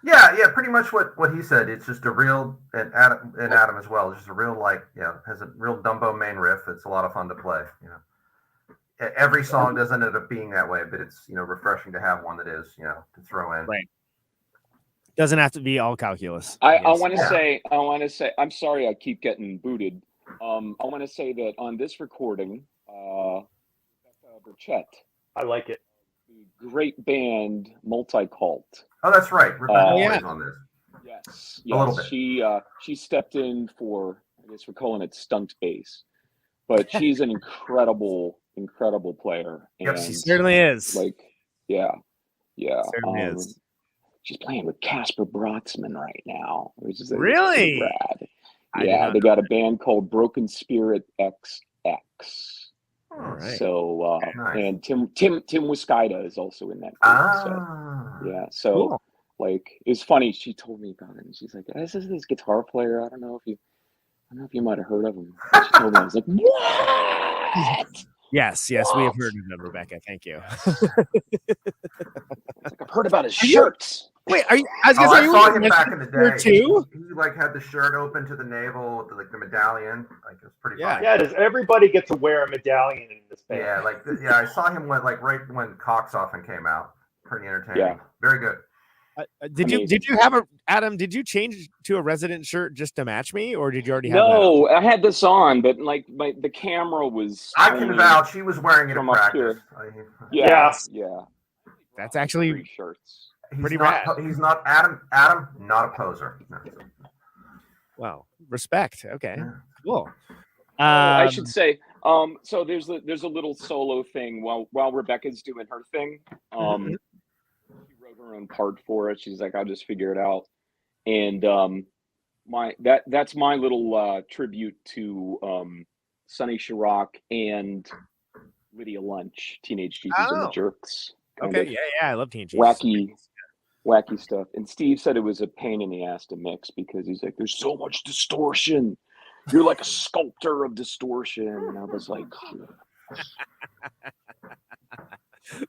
Yeah, pretty much what he said. It's just a real, and Adam as well, just a real, has a real Dumbo main riff. It's a lot of fun to play. Every song doesn't end up being that way, but it's, refreshing to have one that is, to throw in. Right. Doesn't have to be all calculus. I want to say, I'm sorry I keep getting booted. I want to say that on this recording, Burchett. I like it. Great band, Multicult. Oh, that's right. Rebecca on this. Yes. A little bit. She stepped in for, I guess we're calling it stunt bass, but she's an incredible player. Yep, she certainly is. Yeah. Certainly is. She's playing with Casper Broxman right now, which is really rad. Yeah, they got a band called Broken Spirit XX. All right. So nice. And Tim Wiskida is also in that group. So cool. It's funny. She told me about it, and she's like, "This is this guitar player. I don't know if you might have heard of him." And she told me, I was like, "What?" Yes, we have heard of them, Rebecca. Thank you. I've heard about his shirts. Wait, are you? I saw him back in the day too. He had the shirt open to the navel with the medallion. It was pretty fun. Yeah. Does everybody get to wear a medallion in this band? Yeah, I saw him right when Cox Often came out. Pretty entertaining. Yeah. Very good. Did you have Adam? Did you change to a Resident shirt just to match me, or did you already have? No, I had this on, but the camera was. I can vouch. He was wearing it in practice. Yeah. That's actually three shirts. Pretty rad. He's not Adam, not a poser. No. Well, respect. Okay, cool. I should say. So there's a little solo thing while Rebecca's doing her thing. She wrote her own part for it. She's like, I'll just figure it out. And that's my little tribute to Sonny Chirac and Lydia Lunch, Teenage Jesus and the Jerks. Okay, I love Teenage Jesus. Wacky stuff. And Steve said it was a pain in the ass to mix because he's like, there's so much distortion. You're like a sculptor of distortion. And I was like,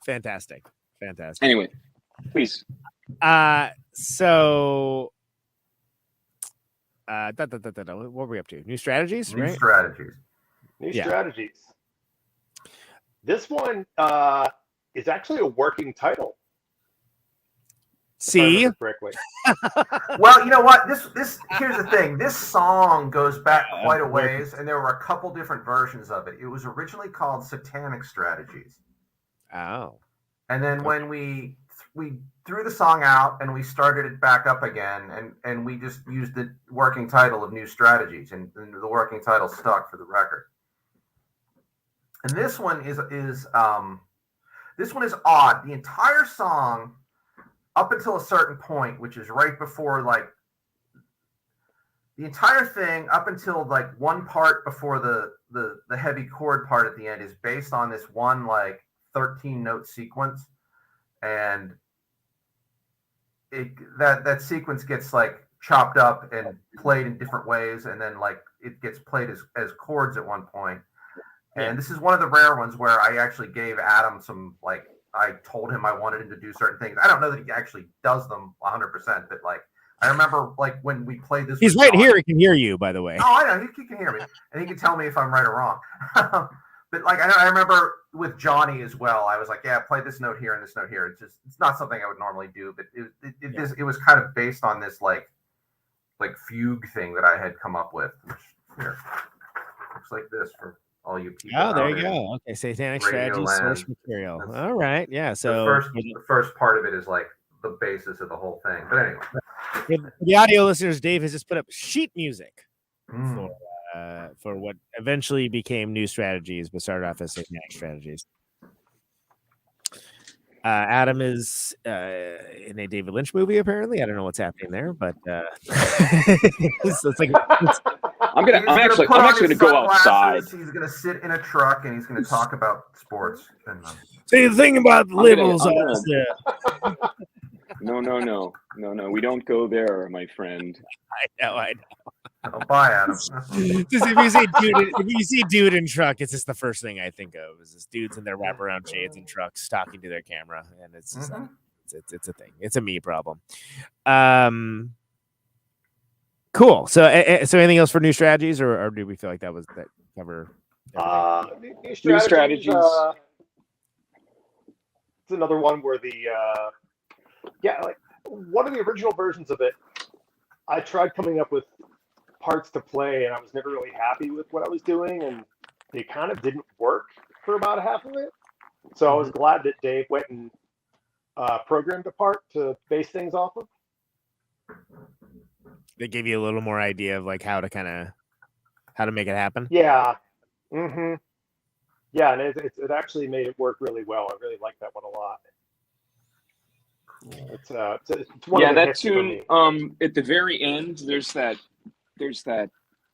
fantastic. Anyway, please. So what were we up to? New strategies, right? New strategies. This one is actually a working title. See? Well, you know what? This here's the thing. This song goes back quite a ways, and there were a couple different versions of it. It was originally called Satanic Strategies. Oh. And then when we threw the song out and we started it back up again, and we just used the working title of New Strategies, and the working title stuck for the record. And this one is odd. The entire song, up until a certain point, which is right before the entire thing, up until one part before the heavy chord part at the end, is based on this one 13-note sequence, and that sequence gets chopped up and played in different ways, and then it gets played as chords at one point. And this is one of the rare ones where I actually gave Adam some I told him I wanted him to do certain things. I don't know that he actually does them 100%, but like I remember like when we played this. He's right here. He can hear you, by the way. Oh, I know. He can hear me, and he can tell me if I'm right or wrong. But like I remember with Johnny as well. I was like, yeah, play this note here and this note here. It's not something I would normally do, but it was kind of based on this like fugue thing that I had come up with. Which here looks like this for all you people. Oh, there you go. Okay, satanic strategy source material. All right, yeah. So the first part of it is like the basis of the whole thing. But anyway, for the audio listeners, Dave has just put up sheet music for what eventually became New Strategies, but started off as satanic strategies. Adam is in a David Lynch movie, apparently. I don't know what's happening there, but it's like I'm actually gonna go outside. He's gonna sit in a truck and he's gonna talk about sports. See, the thing about liberals No. We don't go there, my friend. I know. Oh, bye, Adam. Just if you see dude in truck, it's just the first thing I think of is this dudes in their wraparound shades and trucks talking to their camera, and it's just it's a thing. It's a me problem. Cool. So anything else for new strategies, or do we feel like that cover? New strategies. It's another one where like one of the original versions of it, I tried coming up with parts to play, and I was never really happy with what I was doing, and it kind of didn't work for about half of it. So I was glad that Dave went and programmed a part to base things off of. They gave you a little more idea of like how to make it happen. Yeah. Yeah, and it actually made it work really well. I really like that one a lot. It's one of the that hits tune. At the very end, there's that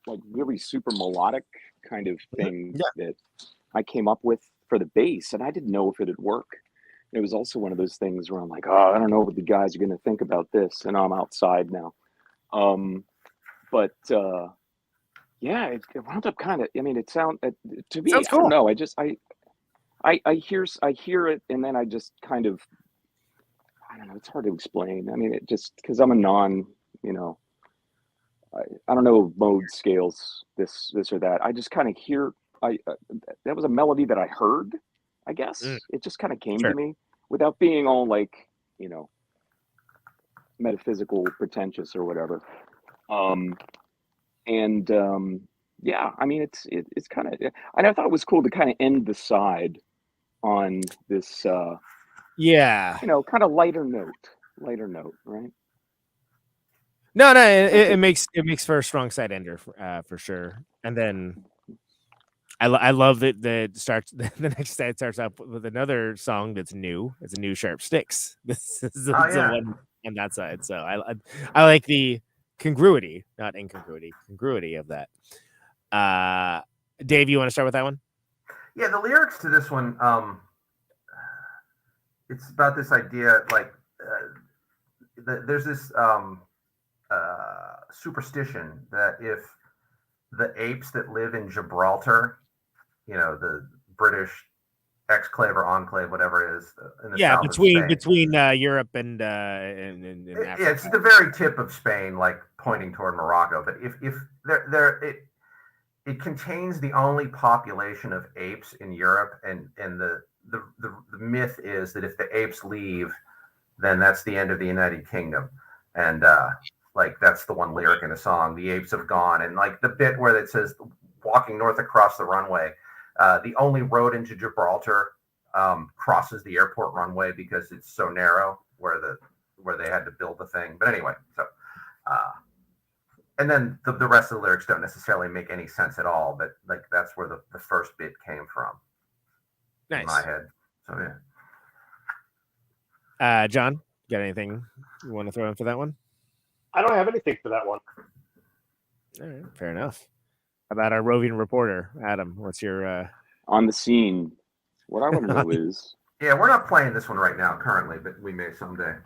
like really super melodic kind of thing that I came up with for the bass, and I didn't know if it'd work. It was also one of those things where I'm like, oh, I don't know what the guys are going to think about this, and I'm outside now. But yeah, it wound up kind of. I mean, it to me. Sounds cool. I don't know. I hear it, and then I just kind of. I don't know. It's hard to explain. I mean, it just because I'm a I don't know mode scales, this or that. I just kind of hear. That was a melody that I heard. I guess it just kind of came to me without being all like metaphysical, pretentious or whatever. Yeah. I mean, it's kind of. And I thought it was cool to kind of end the side on this. Kind of lighter note, right? No, it makes for a strong side ender for sure. And then I love that the next side starts out with another song that's new. It's a new Sharp Sticks. This is the one on that side. So I like the congruity, not congruity of that. Dave, you want to start with that one? Yeah, the lyrics to this one. It's about this idea, like there's this superstition that if the apes that live in Gibraltar, the British exclave or enclave, whatever it is, in the south between Europe and Africa. Yeah, it's the very tip of Spain, like pointing toward Morocco. But if it contains the only population of apes in Europe, and the myth is that if the apes leave, then that's the end of the United Kingdom. And like that's the one lyric in a song, the apes have gone. And like the bit where it says walking north across the runway, the only road into Gibraltar crosses the airport runway because it's so narrow where they had to build the thing. But anyway, so and then the rest of the lyrics don't necessarily make any sense at all, but like that's where the first bit came from. Nice. In my head. So yeah. John, got anything you want to throw in for that one? I don't have anything for that one. All right, fair enough. How about our roving reporter, Adam? What's your on the scene? What I want to know is we're not playing this one right now currently, but we may someday.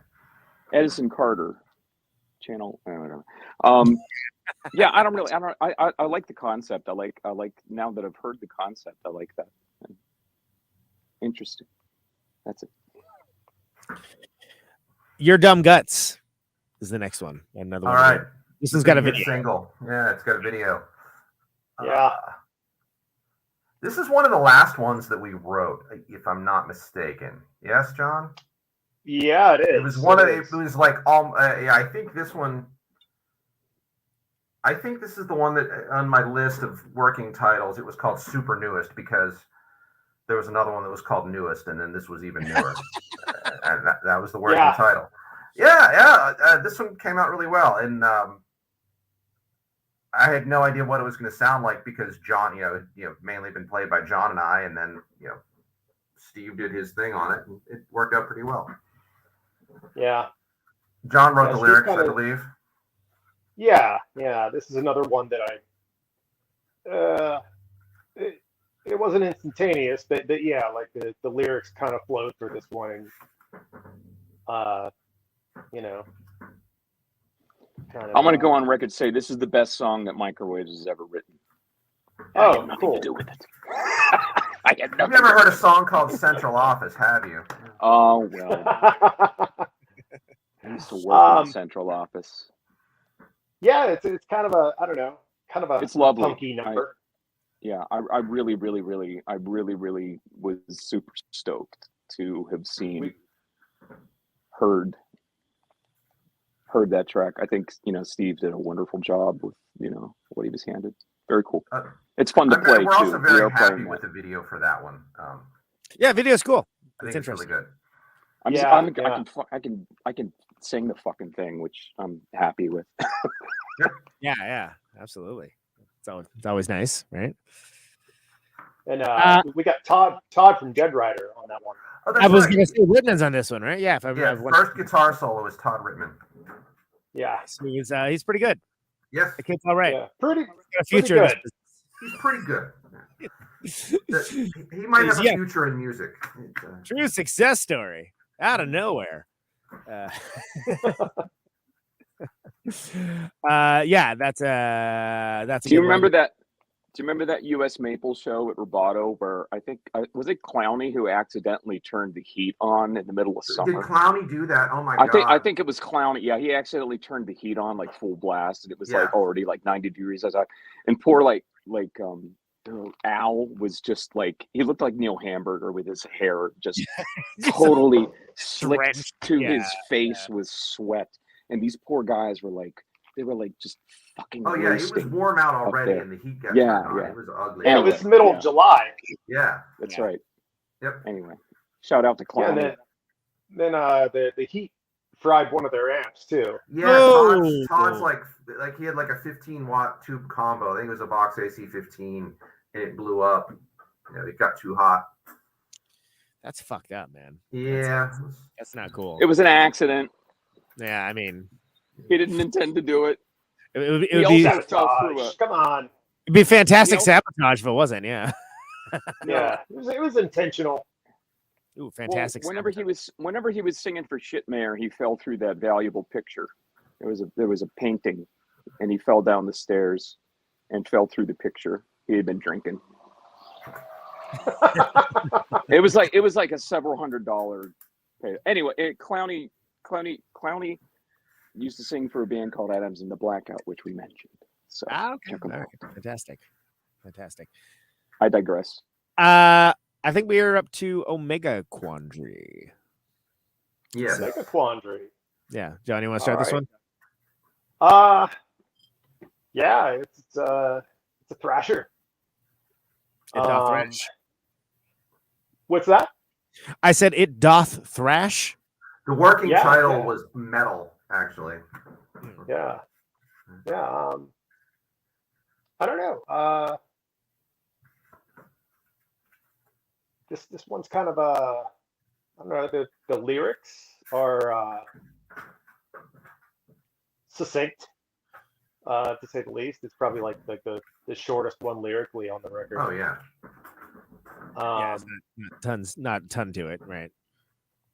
Edison Carter channel. I don't know. Yeah, I like the concept. I like now that I've heard the concept. I like that. Interesting. That's it. Your Dumb Guts is the next one. Another All one. right. This one's got a video. Single. Yeah, it's got a video. Yeah. This is one of the last ones that we wrote, if I'm not mistaken. Yes, John? Yeah, it is. It was one of it was like yeah, I think this one. I think this is the one that on my list of working titles. It was called Super Newest because there was another one that was called Newest, and then this was even newer. And that was the working title. Yeah. This one came out really well, and I had no idea what it was going to sound like because John, mainly been played by John and I, and then Steve did his thing on it, and it worked out pretty well. Yeah. John wrote the lyrics, I believe. Yeah. This is another one that it wasn't instantaneous, but yeah, like the lyrics kind of flowed through this one, and I'm going to go on record and say this is the best song that Microwaves has ever written. Oh, cool. To do with it. You've never heard a song called Central Office, have you? Oh, well. I used to work in the Central Office. Yeah, it's kind of a, I don't know, kind of a it's lovely. funky number. I really was super stoked to have heard that track. I think Steve did a wonderful job with what he was handed. Very cool. It's fun to play too. We're also very happy with the video for that one. Yeah, video's cool. I think it's really good. I can sing the fucking thing, which I'm happy with. Yeah, absolutely. It's always nice, right? And we got Todd from Dead Rider on that one. Oh, I was going to say Whitman's on this one, right? Yeah. First guitar solo is Todd Whitman. Yeah, so he's pretty good. Yes, the kid's all right. Yeah, pretty future. Pretty good. He's pretty good. He might have a future in music. True success story out of nowhere. That's. Do you remember that? Do you remember that U.S. Maple show at Roboto where I think was it Clowney who accidentally turned the heat on in the middle of summer? Did Clowney do that? Oh my god! I think it was Clowney. Yeah, he accidentally turned the heat on like full blast, and it was like already like 90 degrees outside. And poor Al was just like he looked like Neil Hamburger with his hair just totally slicked to his face with sweat. And these poor guys were like just fucking. Oh yeah, it was warm out already, and the heat got yeah. It was ugly. And it was middle of July. Yeah, that's right. Yep. Anyway, shout out to Clown. Yeah, then the heat fried one of their amps too. Yeah, Todd's like he had like a 15-watt tube combo. I think it was a Box AC 15, and it blew up. It got too hot. That's fucked up, man. Yeah, that's not cool. It was an accident. Yeah, I mean, he didn't intend to do it. It would be sabotage. Come on. It'd be fantastic sabotage if it wasn't. Yeah. Yeah, it was intentional. Ooh, fantastic. Well, whenever he was singing for Shitmare, he fell through that valuable picture. There was a painting, and he fell down the stairs and fell through the picture. He had been drinking. It was like a several $100 pay. Anyway, Clowney used to sing for a band called Adams and the Blackout, which we mentioned. So okay. Right. Fantastic. I digress. I think we are up to Omega Quandary. Yes. Omega Quandary. Yeah. John, you want to start this one? Yeah, it's a thrasher. It doth thrash. What's that? I said it doth thrash. The working title was Metal, actually. Yeah. I don't know. This one's kind of I don't know. The lyrics are succinct, to say the least. It's probably like the shortest one lyrically on the record. Oh yeah. Not a ton to it, right?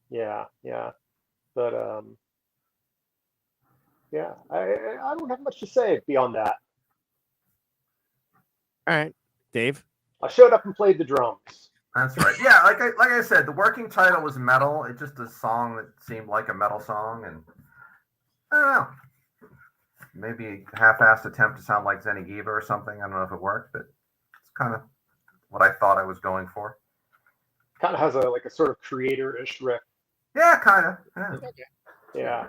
Yeah. But I don't have much to say beyond that. All right, Dave. I showed up and played the drums. That's right. Yeah, like I said, the working title was metal. It's just a song that seemed like a metal song, and I don't know. Maybe a half-assed attempt to sound like Zenigiva or something. I don't know if it worked, but it's kind of what I thought I was going for. Kind of has a sort of creator-ish riff. Yeah, kind of. Yeah. Okay. Yeah.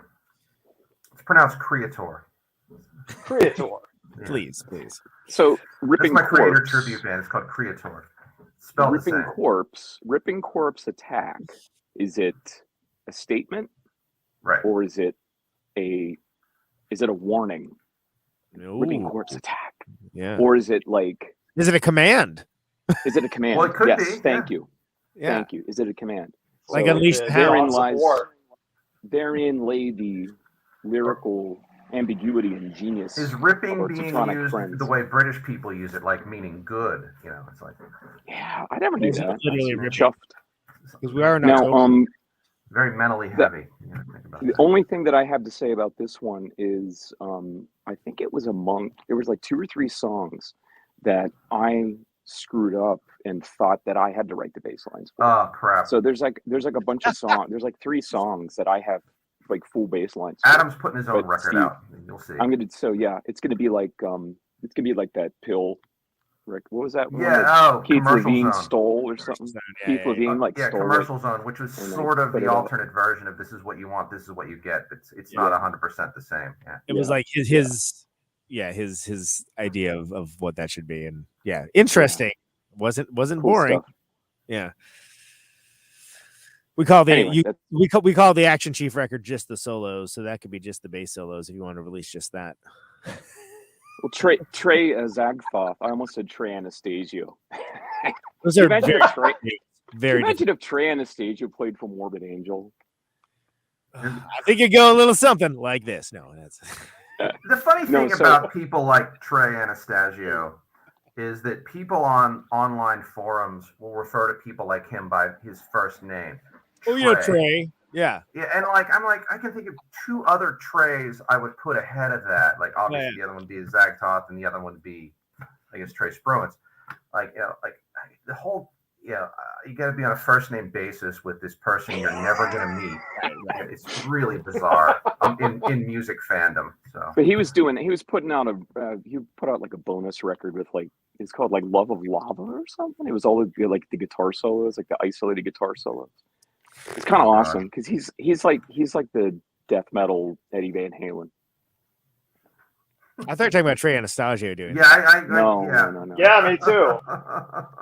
It's pronounced creator. Creator. Yeah. Please. So Ripping That's my creator Corpse. tribute band. It's called Creator. Spelled the same. Ripping Corpse Attack. Is it a statement? Right. Or is it a warning? No. Ripping Corpse Attack. Yeah. Or is it like? Is it a command? Is it a command? Well, it could yes. be. Thank you. Yeah. Thank you. Is it a command? Like So Unleash the Hounds. Therein lay the lyrical ambiguity and genius. Is ripping of being Protonic used friends. the way British people use it, like meaning good? It's like Yeah, I never knew Is it that. literally I'm ripping? chuffed. Because we are in Now, October. very mentally heavy. Think about the that. only thing that I have to say about this one is, I think it was there was like 2 or 3 songs that I screwed up and thought that I had to write the bass lines for. Oh crap! So there's like a bunch of songs. There's like 3 songs that I have like full bass lines for. Adam's putting his own But record Steve, out. You'll see. It's gonna be like that pill. Rick, what was that one Yeah. that Keith Commercial Levine Zone. stole or something? Keith Levine stole Commercial Zone, which was and sort of put the it out. alternate version of "This is what you want, this is what you get." It's not 100% the same. Yeah. It was like his idea of what that should be, and interesting. Wasn't Cool boring. stuff. Yeah. We call Anyway, we call the Action Chief record just the solos, so that could be just the bass solos if you want to release just that. Well, Trey Zagfoth. I almost said Trey Anastasio. Those Can you are imagine very, if Trey, very imagine if Trey Anastasio played for Morbid Angel? I think you go a little something like this. No, that's The funny thing No, so- about people like Trey Anastasio is that people on online forums will refer to people like him by his first name. Trey. Yeah. Yeah, and I can think of 2 other Treys I would put ahead of that. Like obviously the other one would be Zagtoth, and the other one would be, I guess, Trey Spruance. The whole you got to be on a first name basis with this person you're never going to meet. It's really bizarre in music fandom. So, But he put out like a bonus record with like, it's called like Love of Lava or something. It was all like the guitar solos, like the isolated guitar solos. It's kind of awesome because he's like the death metal Eddie Van Halen. I thought you were talking about Trey Anastasio doing yeah, that. No. Yeah, me too.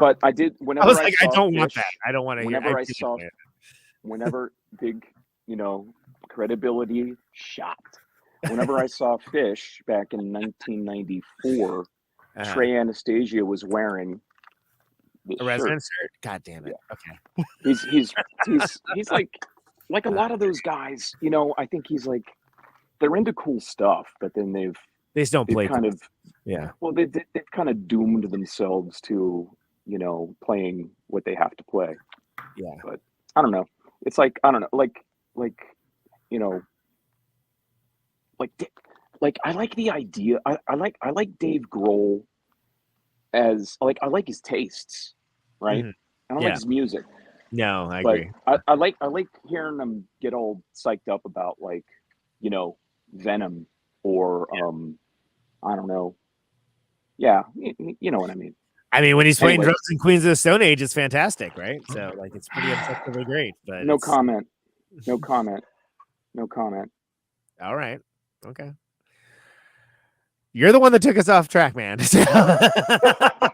But I did whenever I was like, I saw don't want Fish, that. I don't want to hear. Whenever big, credibility shot. Whenever I saw Fish back in 1994, Trey Anastasio was wearing a resonance shirt. God damn it! Yeah. Okay, he's like a lot of those guys. I think he's like they're into cool stuff, but then they just don't play. Kind of Well, they've kind of doomed themselves to playing what they have to play. Yeah, but I don't know. It's like I don't know, like I like the idea. I like Dave Grohl as I like his tastes, right? Mm-hmm. I don't like his music. No, I But agree. I like hearing them get all psyched up about Venom or I don't know. Yeah, you know what I mean. I mean, when he's playing Anyways. drums in Queens of the Stone Age, it's fantastic, right? So it's pretty objectively great. But No comment. No comment. No comment. All right. Okay. You're the one that took us off track, man.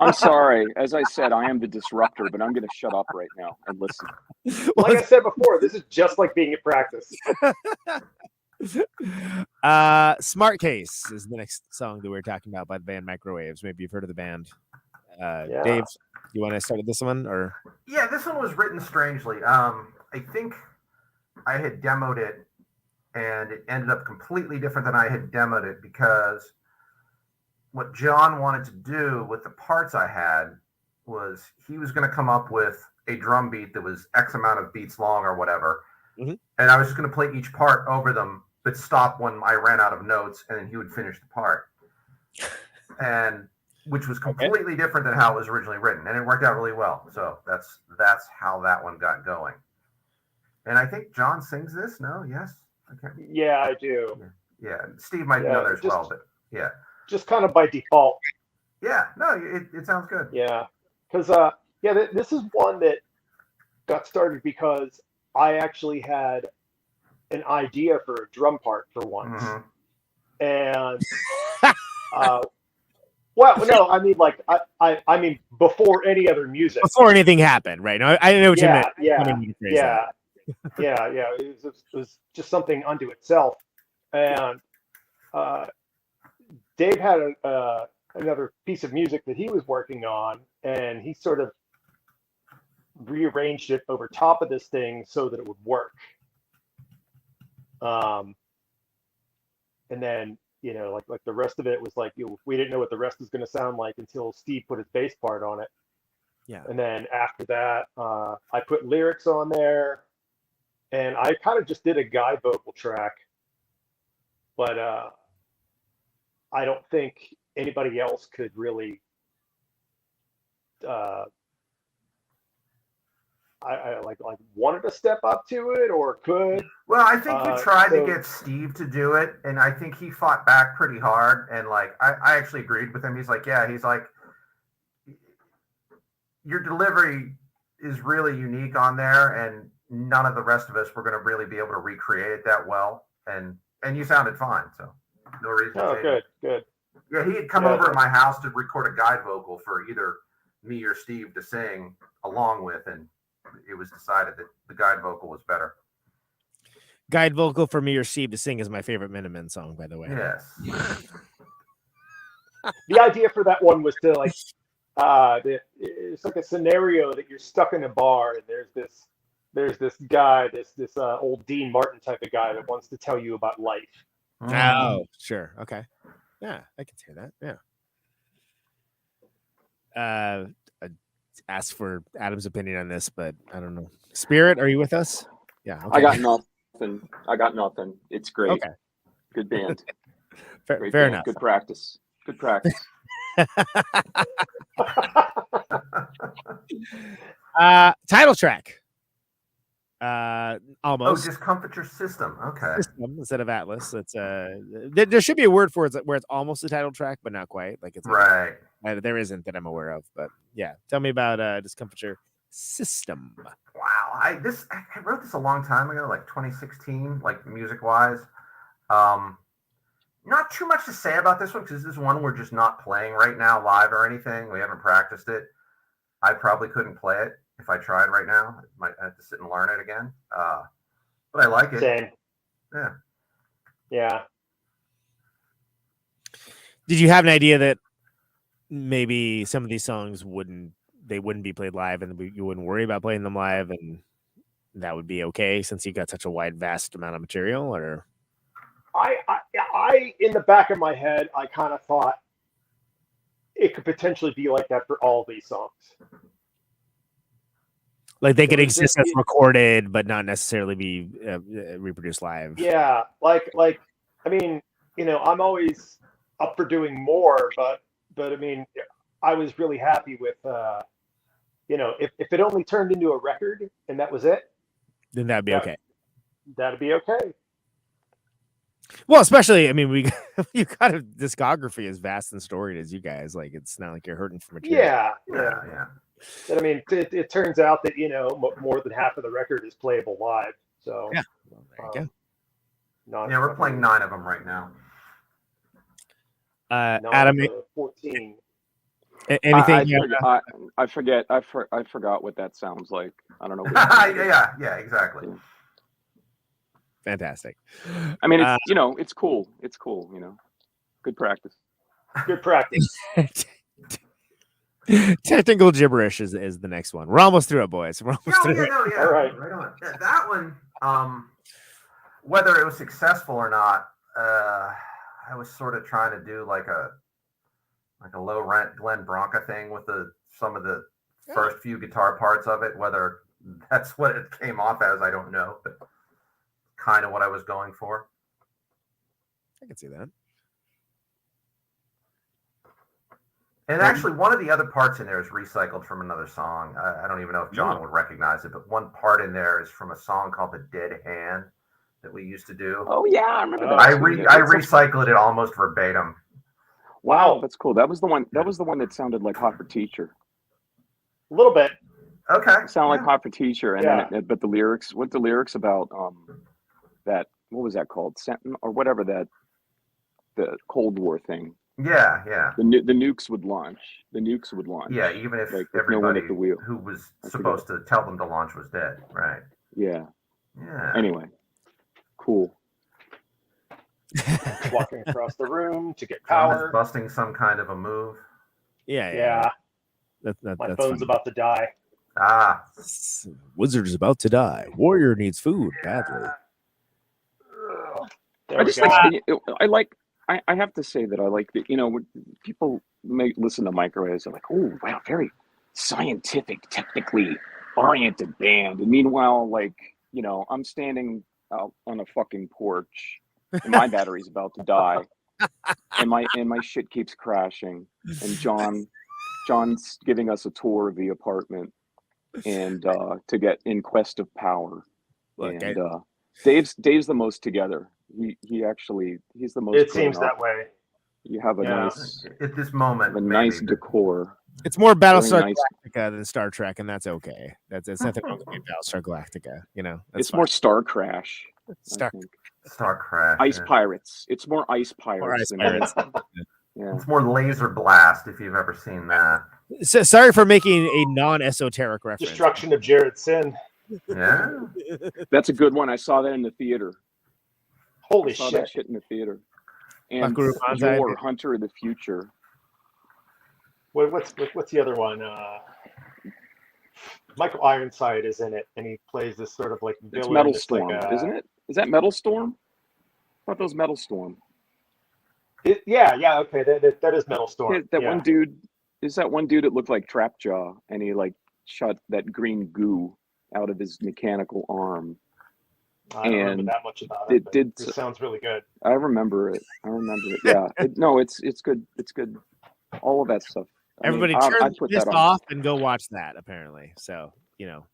I'm sorry. As I said, I am the disruptor, but I'm going to shut up right now and listen. Like I said before, this is just like being at practice. Smart Case is the next song that we're talking about by the band Microwaves. Maybe you've heard of the band. Dave, you want to start with this one or? Yeah, this one was written strangely. I think I had demoed it and it ended up completely different than I had demoed it because what John wanted to do with the parts I had was he was going to come up with a drum beat that was X amount of beats long or whatever. Mm-hmm. And I was just going to play each part over them, but stop when I ran out of notes and then he would finish the part. And which was completely different than how it was originally written, and it worked out really well. So that's how that one got going. And I think John sings this. No, yes, okay. Yeah, I do. Yeah, Steve might know there as well, but yeah, just kind of by default. Yeah, no, it sounds good. Yeah, because this is one that got started because I actually had an idea for a drum part for once, and well, no, I mean like I mean before any other music, before anything happened, right? No, I know what you meant. Yeah. It was just something unto itself, and Dave had another piece of music that he was working on, and he sort of rearranged it over top of this thing so that it would work. And then, like the rest of it was like, we didn't know what the rest was going to sound like until Steve put his bass part on it. Yeah. And then after that, I put lyrics on there, and I kind of just did a guide vocal track, but I don't think anybody else could really I wanted to step up to it or could. Well, I think he tried to get Steve to do it, and I think he fought back pretty hard, and like I actually agreed with him. He's like, your delivery is really unique on there, and none of the rest of us were going to really be able to recreate it that well, and you sounded fine, so no reason to change. Good. Yeah, he had come over at my house to record a guide vocal for either me or Steve to sing along with, and it was decided that the guide vocal was better. Guide vocal for me or Steve to sing is my favorite Minutemen song, by the way. Yes. The idea for that one was to like, it's like a scenario that you're stuck in a bar, and there's this guy, this old Dean Martin type of guy that wants to tell you about life. Oh, sure. Okay. Yeah, I can hear that. Yeah. Ask for Adam's opinion on this, but I don't know. Spirit, are you with us? Yeah. Okay. I got nothing. It's great. Okay. Good band. Fair enough. Good practice. Title track. Almost. Oh, Discomfiture System. Okay. System instead of Atlas. It's there should be a word for it where it's almost a title track, but not quite. Like it's right. There isn't that I'm aware of, but yeah. Tell me about Discomfiture System. Wow, I wrote this a long time ago, like 2016, like music wise. Not too much to say about this one because this is one we're just not playing right now live or anything. We haven't practiced it. I probably couldn't play it if I tried right now. I might have to sit and learn it again. But I like it. Same. Yeah. Did you have an idea that maybe some of these songs wouldn't be played live, and you wouldn't worry about playing them live, and that would be okay since you got such a vast amount of material? Or I in the back of my head, I kind of thought it could potentially be like that for all these songs. Like they could exist as recorded, but not necessarily be reproduced live. Yeah, like I mean, I'm always up for doing more, but I mean, I was really happy with, if it only turned into a record and that was it, then that'd be okay. That'd be okay. Well, especially, I mean, you got a discography as vast and storied as you guys. Like, it's not like you're hurting for material. Yeah. And I mean, it turns out that more than half of the record is playable live. So yeah, well, there you go. We're playing 9 of them right now. Adam, 14. Anything? I forget. I forgot what that sounds like. I don't know. Yeah, exactly. Fantastic. I mean, it's it's cool. It's cool. Good practice. Good practice. Technical gibberish is the next one. We're almost through it, boys. We're almost through it. All right on. That one, whether it was successful or not, I was sort of trying to do like a low rent Glenn Branca thing with some of the first few guitar parts of it. Whether that's what it came off as, I don't know, but kind of what I was going for. I can see that. And actually, one of the other parts in there is recycled from another song. I don't even know if John would recognize it, but one part in there is from a song called "The Dead Hand" that we used to do. Oh yeah, I remember that. I recycled it almost verbatim. Wow, that's cool. That was the one. That was the one that sounded like "Hot for Teacher." A little bit. Okay. Sound like "Hot for Teacher," and then but the lyrics. What the lyrics about? That what was that called? Sentinel or whatever that. The Cold War thing. Yeah. The nukes would launch. The nukes would launch. Yeah, even if like, everybody at the wheel. who was supposed to tell them to launch was dead, right? Yeah. Yeah. Anyway, cool. Walking across the room to get John power. is busting some kind of a move. Yeah. My My phone's about to die. Ah. Wizard is about to die. Warrior needs food badly. I have to say that I like that, when people may listen to microwaves, they're like, oh, wow, very scientific, technically oriented band. And meanwhile, I'm standing out on a fucking porch and my battery's about to die and my shit keeps crashing. And John's giving us a tour of the apartment and to get in quest of power. Look, and Dave's the most together. He's the most. It seems that way. You have a nice at this moment. Nice decor. It's more Battlestar nice. Galactica than Star Trek, and that's okay. That's nothing wrong with Battlestar Galactica. It's fine. More Star Crash. Star Crash. Ice Pirates. It's more Ice Pirates. Yeah. It's more Laser Blast if you've ever seen that. So, sorry for making a non-esoteric reference. Destruction of Jared Sin. Yeah. That's a good one. I saw that in the theater. Holy shit! That shit in the theater. And your Hunter of the Future. What's the other one? Michael Ironside is in it, and he plays this sort of like villain. It's Metal Storm, isn't it? Is that Metal Storm? I thought that was Metal Storm. Yeah, okay, that is Metal Storm. One dude is that one dude that looked like Trapjaw, and he shot that green goo out of his mechanical arm. I don't remember that much about it. It sounds really good. I remember it. Yeah. It's good. It's good. All of that stuff. Everybody turn this off and go watch that. Apparently, so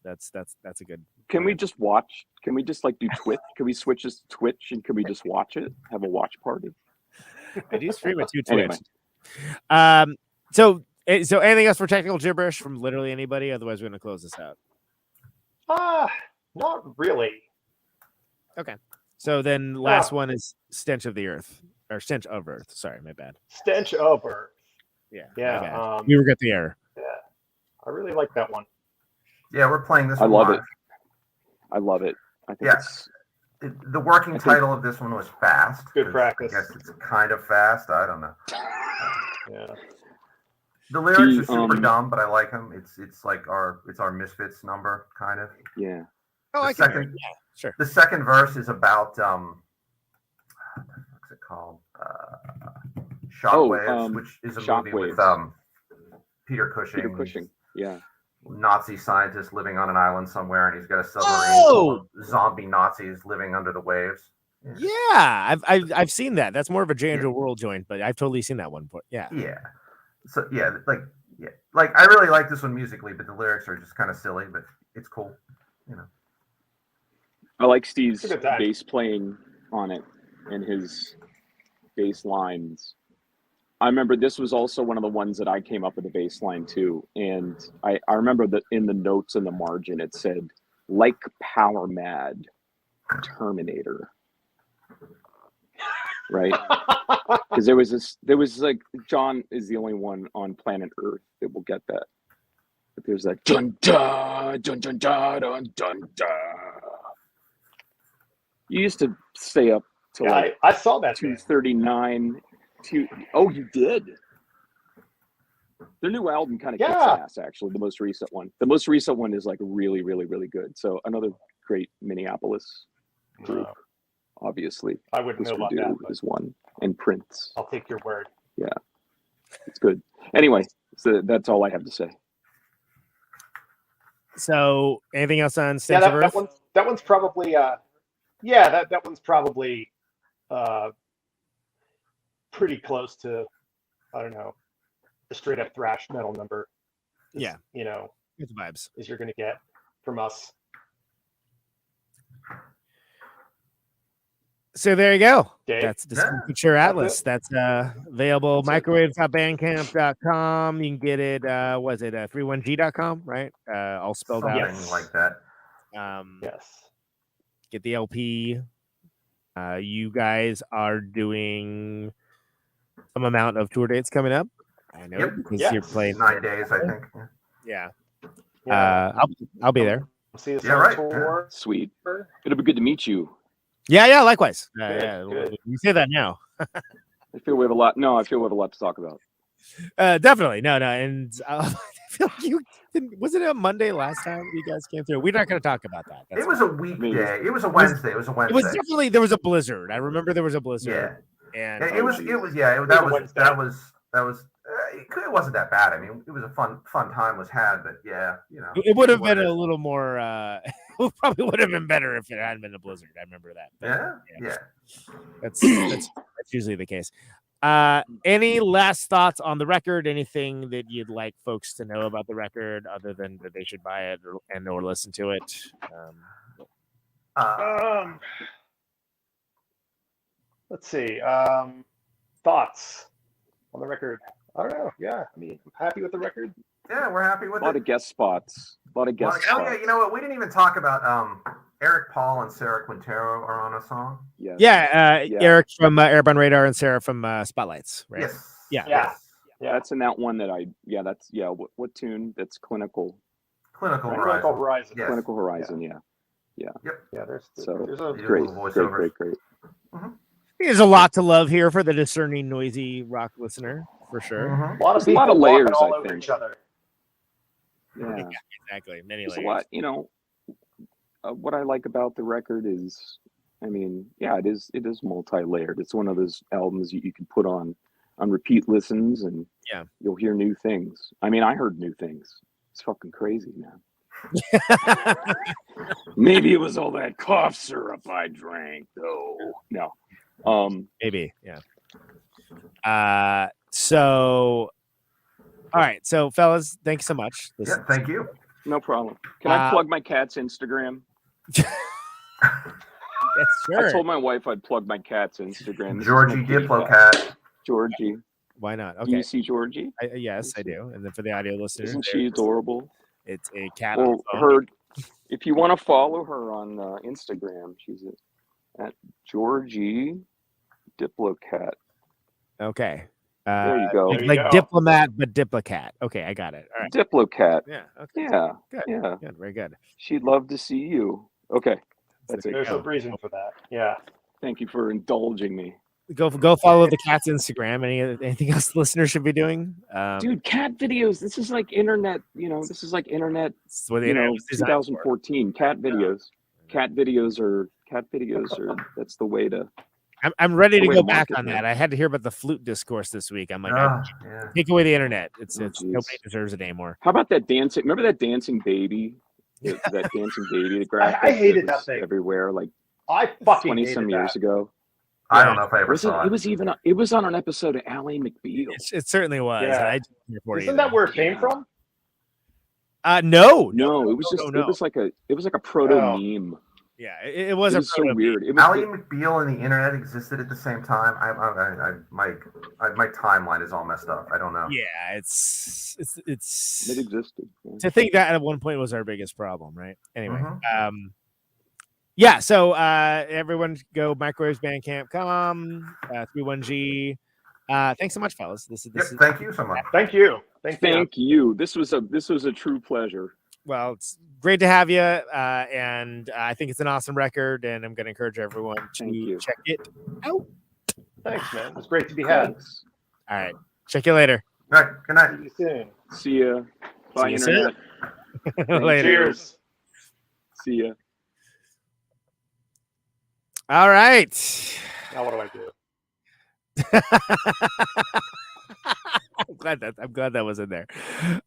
that's a good. Can we just watch? Can we just do Twitch? Can we switch this to Twitch and can we just watch it? Have a watch party. I do stream it to Twitch. Anyway. So anything else for technical gibberish from literally anybody? Otherwise, we're gonna close this out. Not really. Okay. So then last one is Stench of the Earth. Or Stench of Earth. Sorry, my bad. Stench of Earth. Yeah. We regret the error. Yeah. I really like that one. Yeah, we're playing this one. I love it. I think the working title of this one was Fast. Good practice. I guess it's kind of fast. I don't know. Yeah. The lyrics are super dumb, but I like them. It's like our Misfits number, kind of. Yeah. Sure. The second verse is about what's it called? Shockwaves, which is a movie with Peter Cushing. Peter Cushing, yeah. Nazi scientist living on an island somewhere, and he's got a submarine full of zombie Nazis living under the waves. Yeah, I've seen that. That's more of a J&J World joint, but I've totally seen that one. Yeah. So I really like this one musically, but the lyrics are just kind of silly, but it's cool, I like Steve's bass playing on it and his bass lines. I remember this was also one of the ones that I came up with the bass line too. And I remember that in the notes in the margin, it said, like Power Mad Terminator. Right? Because there was John is the only one on planet Earth that will get that. But there's that dun dun dun dun dun dun dun dun. You used to stay up till I saw that 2:39. Oh, you did. Their new album kind of kicks ass. Actually, the most recent one. The most recent one is really, really, really good. So another great Minneapolis group. Obviously, I wouldn't know about that. Is one and Prince. I'll take your word. Yeah, it's good. Anyway, so that's all I have to say. So, anything else on Stench of Earth? That one's probably that one's probably pretty close to, I don't know, the straight up thrash metal number. Yeah. You know, Good vibes. as you're going to get from us. So there you go. Dave? That's Discomfiture Atlas. it. That's available microwaves.bandcamp.com. You can get it, was it 31g.com, right? All spelled Something out. like that. Yes. Get the LP. You guys are doing some amount of tour dates coming up. I know because you're playing 9 days, I think. Yeah. Yeah. I'll be there. See us Yeah, on right. tour. Sweet. It'll be good to meet you. Yeah, likewise. Good. You say that now. I feel we have a lot. No, I feel we have a lot to talk about. Definitely. No. And I feel like you was it a Monday last time you guys came through? We're not going to talk about that. It was a weekday. It was a Wednesday. It was a Wednesday. It was definitely there was a blizzard. I remember there was a blizzard. Yeah. And It was. It wasn't that bad. I mean, it was a fun time was had, but it would have been a little more. It probably would have been better if it hadn't been a blizzard. I remember that. But, yeah. That's usually the case. Any last thoughts on the record? Anything that you'd like folks to know about the record, other than that they should buy it or listen to it? Let's see. Thoughts on the record? I don't know. Yeah, I mean, I'm happy with the record. Yeah, we're happy with A lot of guest spots. Oh yeah, you know what? We didn't even talk about Eric Paul and Sarah Quintero are on a song. Yeah. Eric from Airborne Radar and Sarah from Spotlights, right? Yes. Yeah. That's in that one that what tune? That's Clinical. Clinical Clinical Horizon. Horizon. Yes. Clinical Horizon, yeah. Yep. Yeah, there's So a great. voiceovers. There's a lot to love here for the discerning, noisy rock listener, for sure. a lot of There's a people lot of layers, walking all I over think. each other. Yeah. Exactly. Many There's layers. a lot, what I like about the record is, it is multi-layered. It's one of those albums you can put on repeat listens and you'll hear new things. I heard new things. It's fucking crazy, man. Maybe it was all that cough syrup I drank, though. No. Maybe, yeah. So, all right. So, fellas, thanks so much. Thank you. No problem. Can I plug my cat's Instagram? Yes, sure. I told my wife I'd plug my cat's Instagram. Georgie Diplocat. Georgie. Why not? Do Okay. you see Georgie? Yes, I do. And then for the audio listeners, Isn't she adorable? It's a cat. Well, if you want to follow her on Instagram, she's at Georgie Diplocat. Okay. There you go. Like diplomat, but diplocat. Okay, I got it. All right. Diplocat. Yeah. Okay. Yeah. Good. Yeah. Good. Very good. She'd love to see you. Okay. That's it. There's a reason for that. Yeah. Thank you for indulging me. Go follow the cat's Instagram. Anything else listeners should be doing? Dude, cat videos. This is like internet. This is like internet. It's what the internet was designed for. 2014. Cat videos. Cat videos are. That's the way to. I'm ready to way go to back market on it. that. I had to hear about the flute discourse this week. I'm like, Yeah. take away the internet. It's geez. nobody deserves it anymore. How about that dancing? Remember that dancing baby? That dancing baby. The graphic I hated was that thing everywhere. Like I fucking 20 hated some that. years ago. I don't know if I ever Was it? saw It was even. It was on an episode of Ally McBeal. It certainly was. Yeah. I didn't report Isn't either. that where it came from? No. No, it was just. no. It was like a proto meme. Yeah, it was It a was so proto- weird. It was Ally McBeal and the internet existed at the same time. My timeline is all messed up. I don't know. Yeah, it's It existed. Yeah. to think that at one point was our biggest problem, right? Anyway, Mhm. yeah. So everyone go microwaves bandcamp.com 31G. Thanks so much, fellas. This is Thank you so much. Thank you. Thank you. This was a true pleasure. well, it's great to have you, and I think it's an awesome record, and I'm going to encourage everyone Thank to you. check it out. Thanks, man. It was great to be had. Thanks. All right, check you later. All right. Good night. See you soon. See ya. Bye, See you internet. Later. Cheers. See ya. All right. Now what do I do? I'm glad that was in there.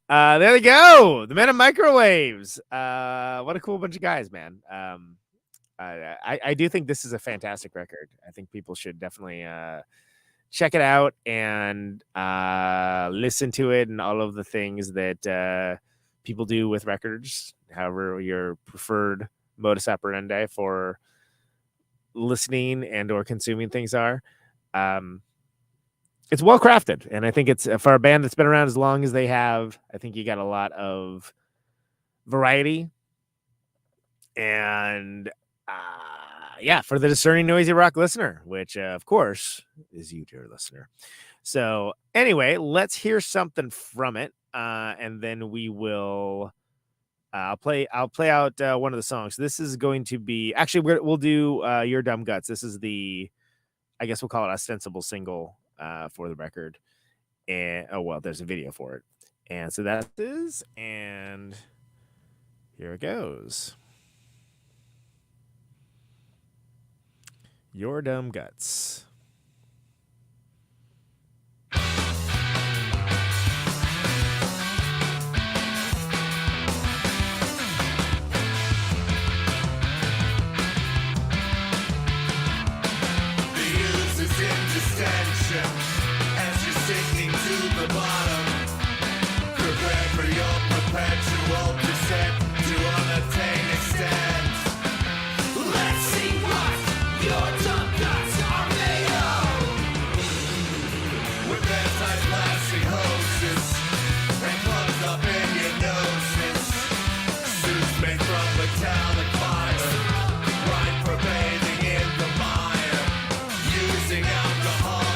There we go. The Men of Microwaves. What a cool bunch of guys, man. I do think this is a fantastic record. I think people should definitely check it out and listen to it and all of the things that people do with records, however your preferred modus operandi for listening and or consuming things are. It's well crafted, and I think it's for a band that's been around as long as they have. I think you got a lot of variety, and for the discerning noisy rock listener, which of course is you, dear listener. So anyway, let's hear something from it, and then we will. I'll play out one of the songs. This is going to be we'll do Your Dumb Guts. This is I guess we'll call it ostensible single for the record. And there's a video for it. And so that is, and here it goes. Your Dumb Guts. As you're sinking to the bottom, prepare for your perpetual descent to unattained extent. Let's see what your dumb guts are made of. With anti-plastic hoses and plugs up in your noses, suits made from metallic fiber, right for bathing in the mire, using alcohol.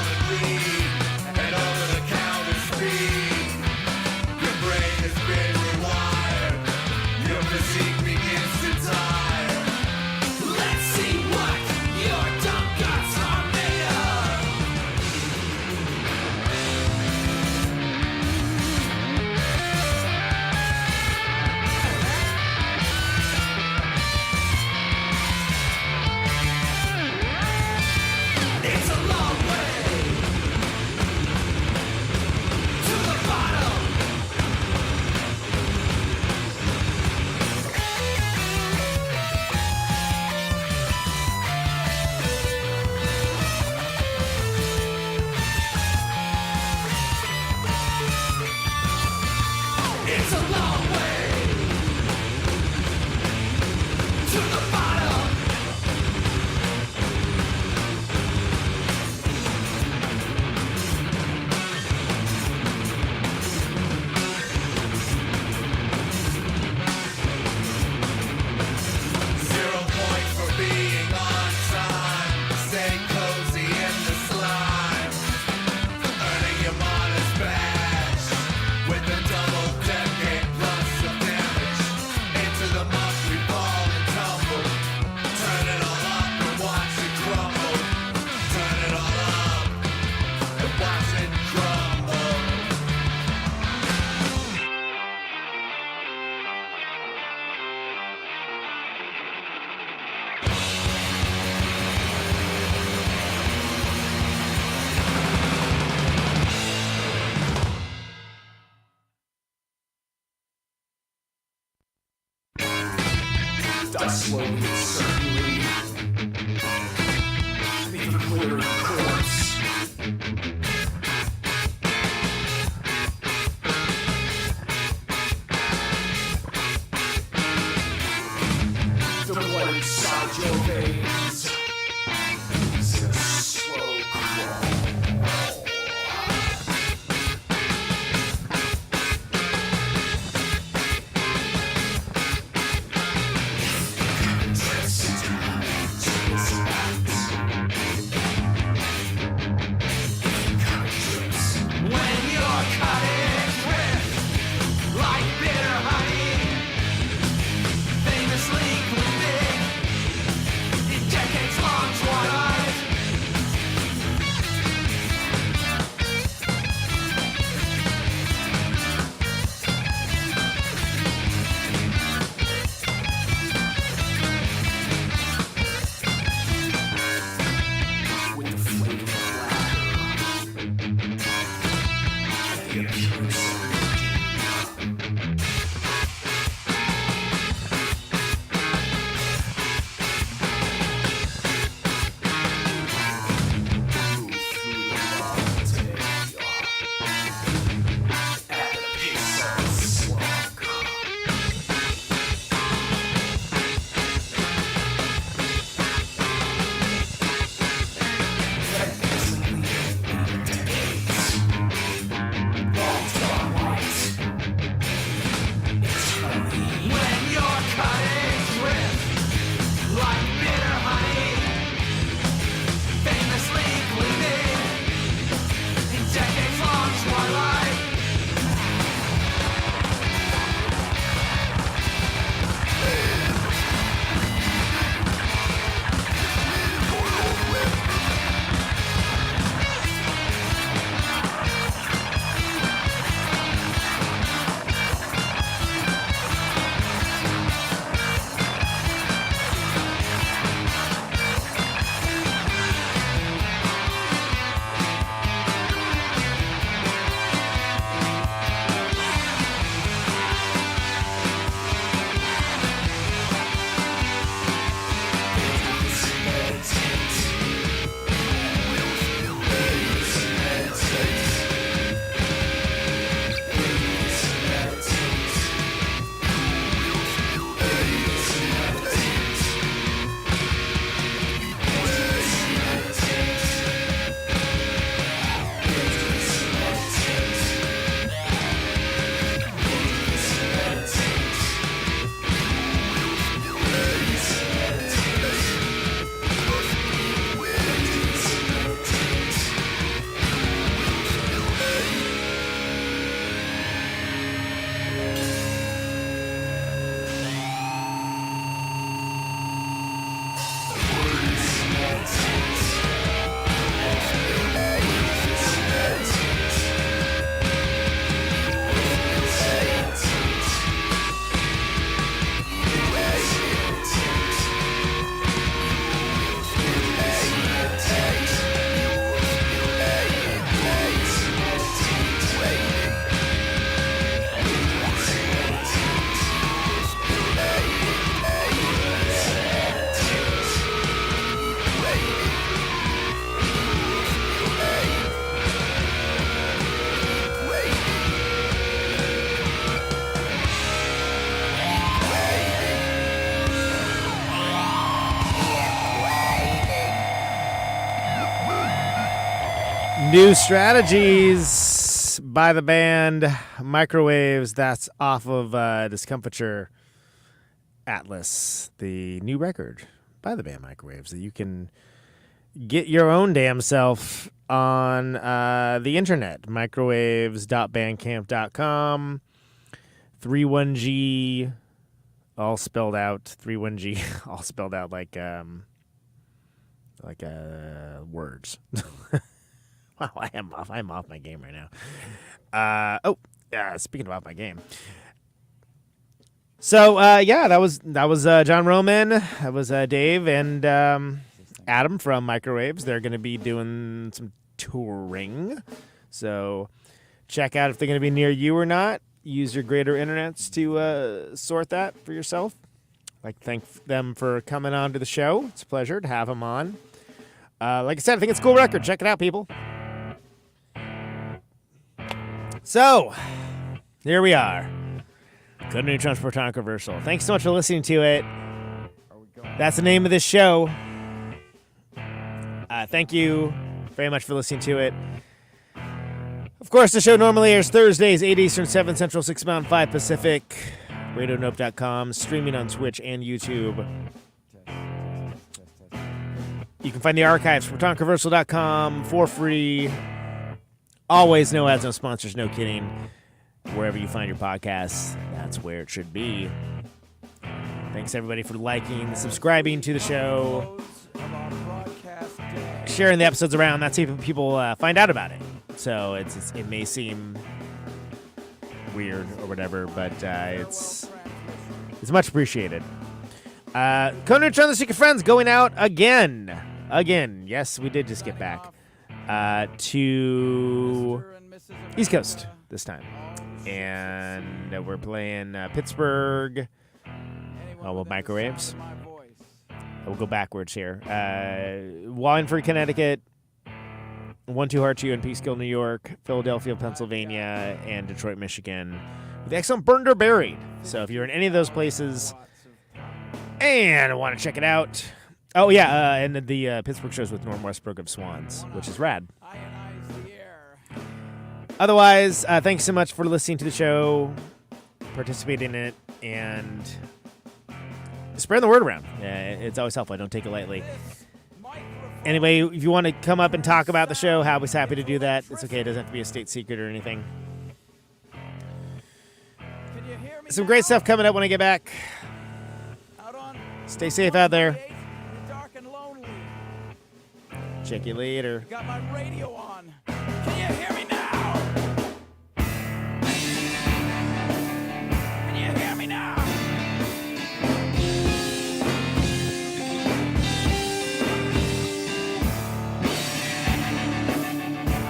Slowly and certainly, leave a glittering corpse. The blood inside your veins is a slow crawl. It New Strategies by the band Microwaves. That's off of Discomfiture Atlas, the new record by the band Microwaves that you can get your own damn self on the internet. Microwaves.bandcamp.com. 31G, all spelled out. 31G, all spelled out like words. Wow, I'm off my game right now. Speaking about my game. So that was John Roman. That was Dave and Adam from Microwaves. They're going to be doing some touring. So check out if they're going to be near you or not. Use your greater internets to sort that for yourself. I'd like to thank them for coming on to the show. It's a pleasure to have them on. Like I said, I think it's a cool record. Check it out, people. So, here we are. Conan Neutron's Protonic Reversal. Thanks so much for listening to it. That's the name of this show. Thank you very much for listening to it. Of course, the show normally airs Thursdays, 8 Eastern, 7 Central, 6 Mountain, 5 Pacific. RadioNope.com, streaming on Twitch and YouTube. You can find the archives, ProtonicReversal.com, for free. Always no ads, no sponsors, no kidding. Wherever you find your podcasts, that's where it should be. Thanks, everybody, for liking, subscribing to the show, sharing the episodes around. That's how people find out about it. So it may seem weird or whatever, but it's much appreciated. Conan Neutron, the Secret Friends, going out again. Yes, we did just get back to East Coast this time. And we're playing Pittsburgh. Microwaves. We'll go backwards here. Wallingford, Connecticut. 1-2 Hearts, in Peekskill, New York. Philadelphia, Pennsylvania. And Detroit, Michigan. With the excellent Burned or Buried. So if you're in any of those places and want to check it out. Oh, yeah. And the Pittsburgh shows with Norm Westbrook of Swans, which is rad. Otherwise, thanks so much for listening to the show, participating in it, and spreading the word around. It's always helpful. I don't take it lightly. Anyway, if you want to come up and talk about the show, I was happy to do that. It's okay. It doesn't have to be a state secret or anything. Some great stuff coming up when I get back. Stay safe out there. Check you later. Got my radio on. Can you hear me now? Can you hear me now?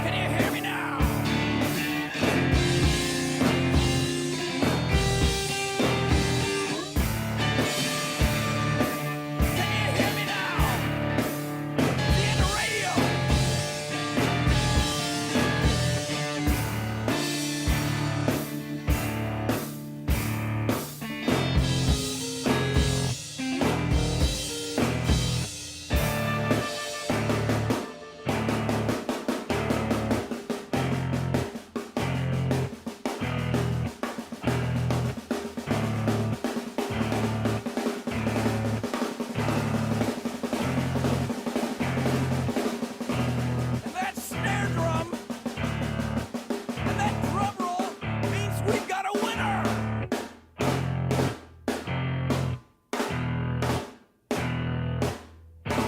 Can you hear me now? Can you hear me now? See the radio. And that snare drum and that drum roll means we've got a winner.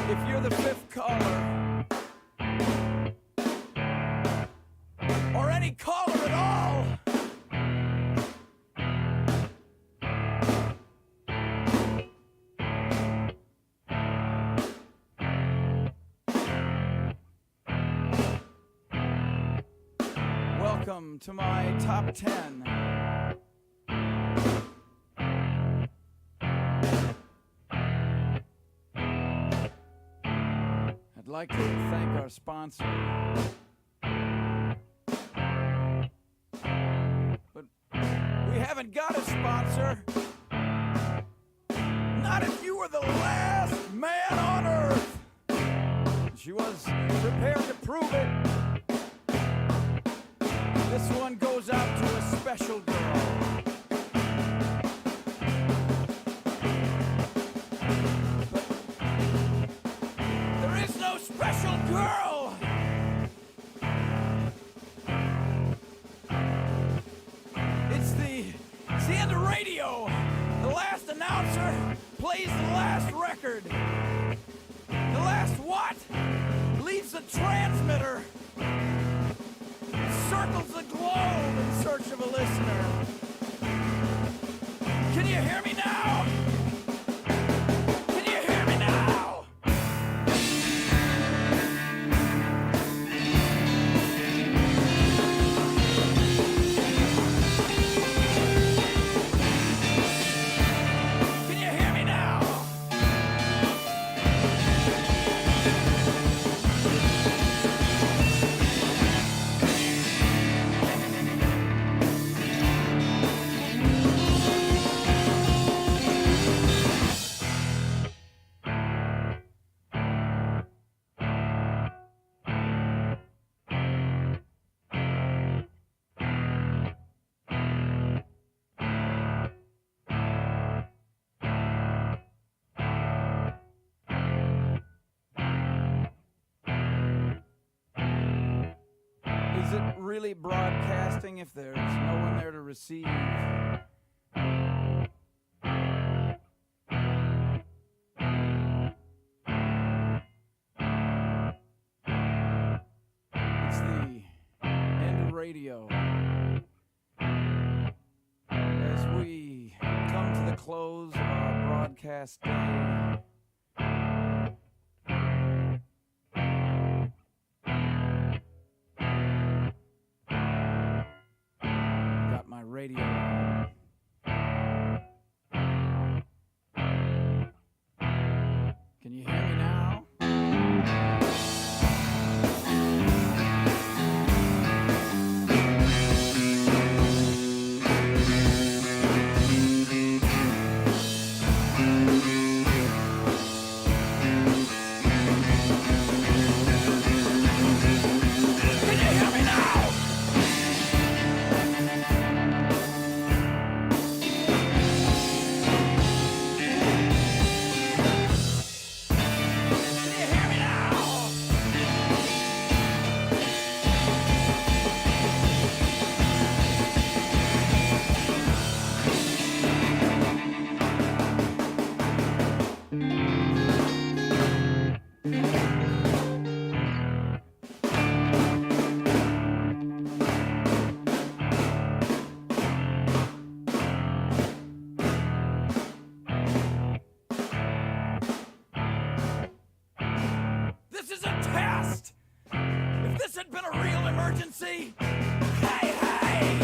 If you're the fifth caller, or any caller at all, welcome to my top 10. I'd like to thank our sponsor. But we haven't got a sponsor. Not if you were the last man on earth. She was prepared to prove it. one goes out to a special girl. But there is no special girl. It's the end of radio. The last announcer plays the last record. The last what? Leaves the transmitter. Circles the globe in search of a listener. Can you hear me now? Can you hear me now? Can you hear me now? Is it really broadcasting if there's no one there to receive? It's the end of radio. As we come to the close of our broadcast day, got my radio on. Can you hear me now? Can you hear me now? Can you hear me now? This is a test! If this had been a real emergency, hey, hey!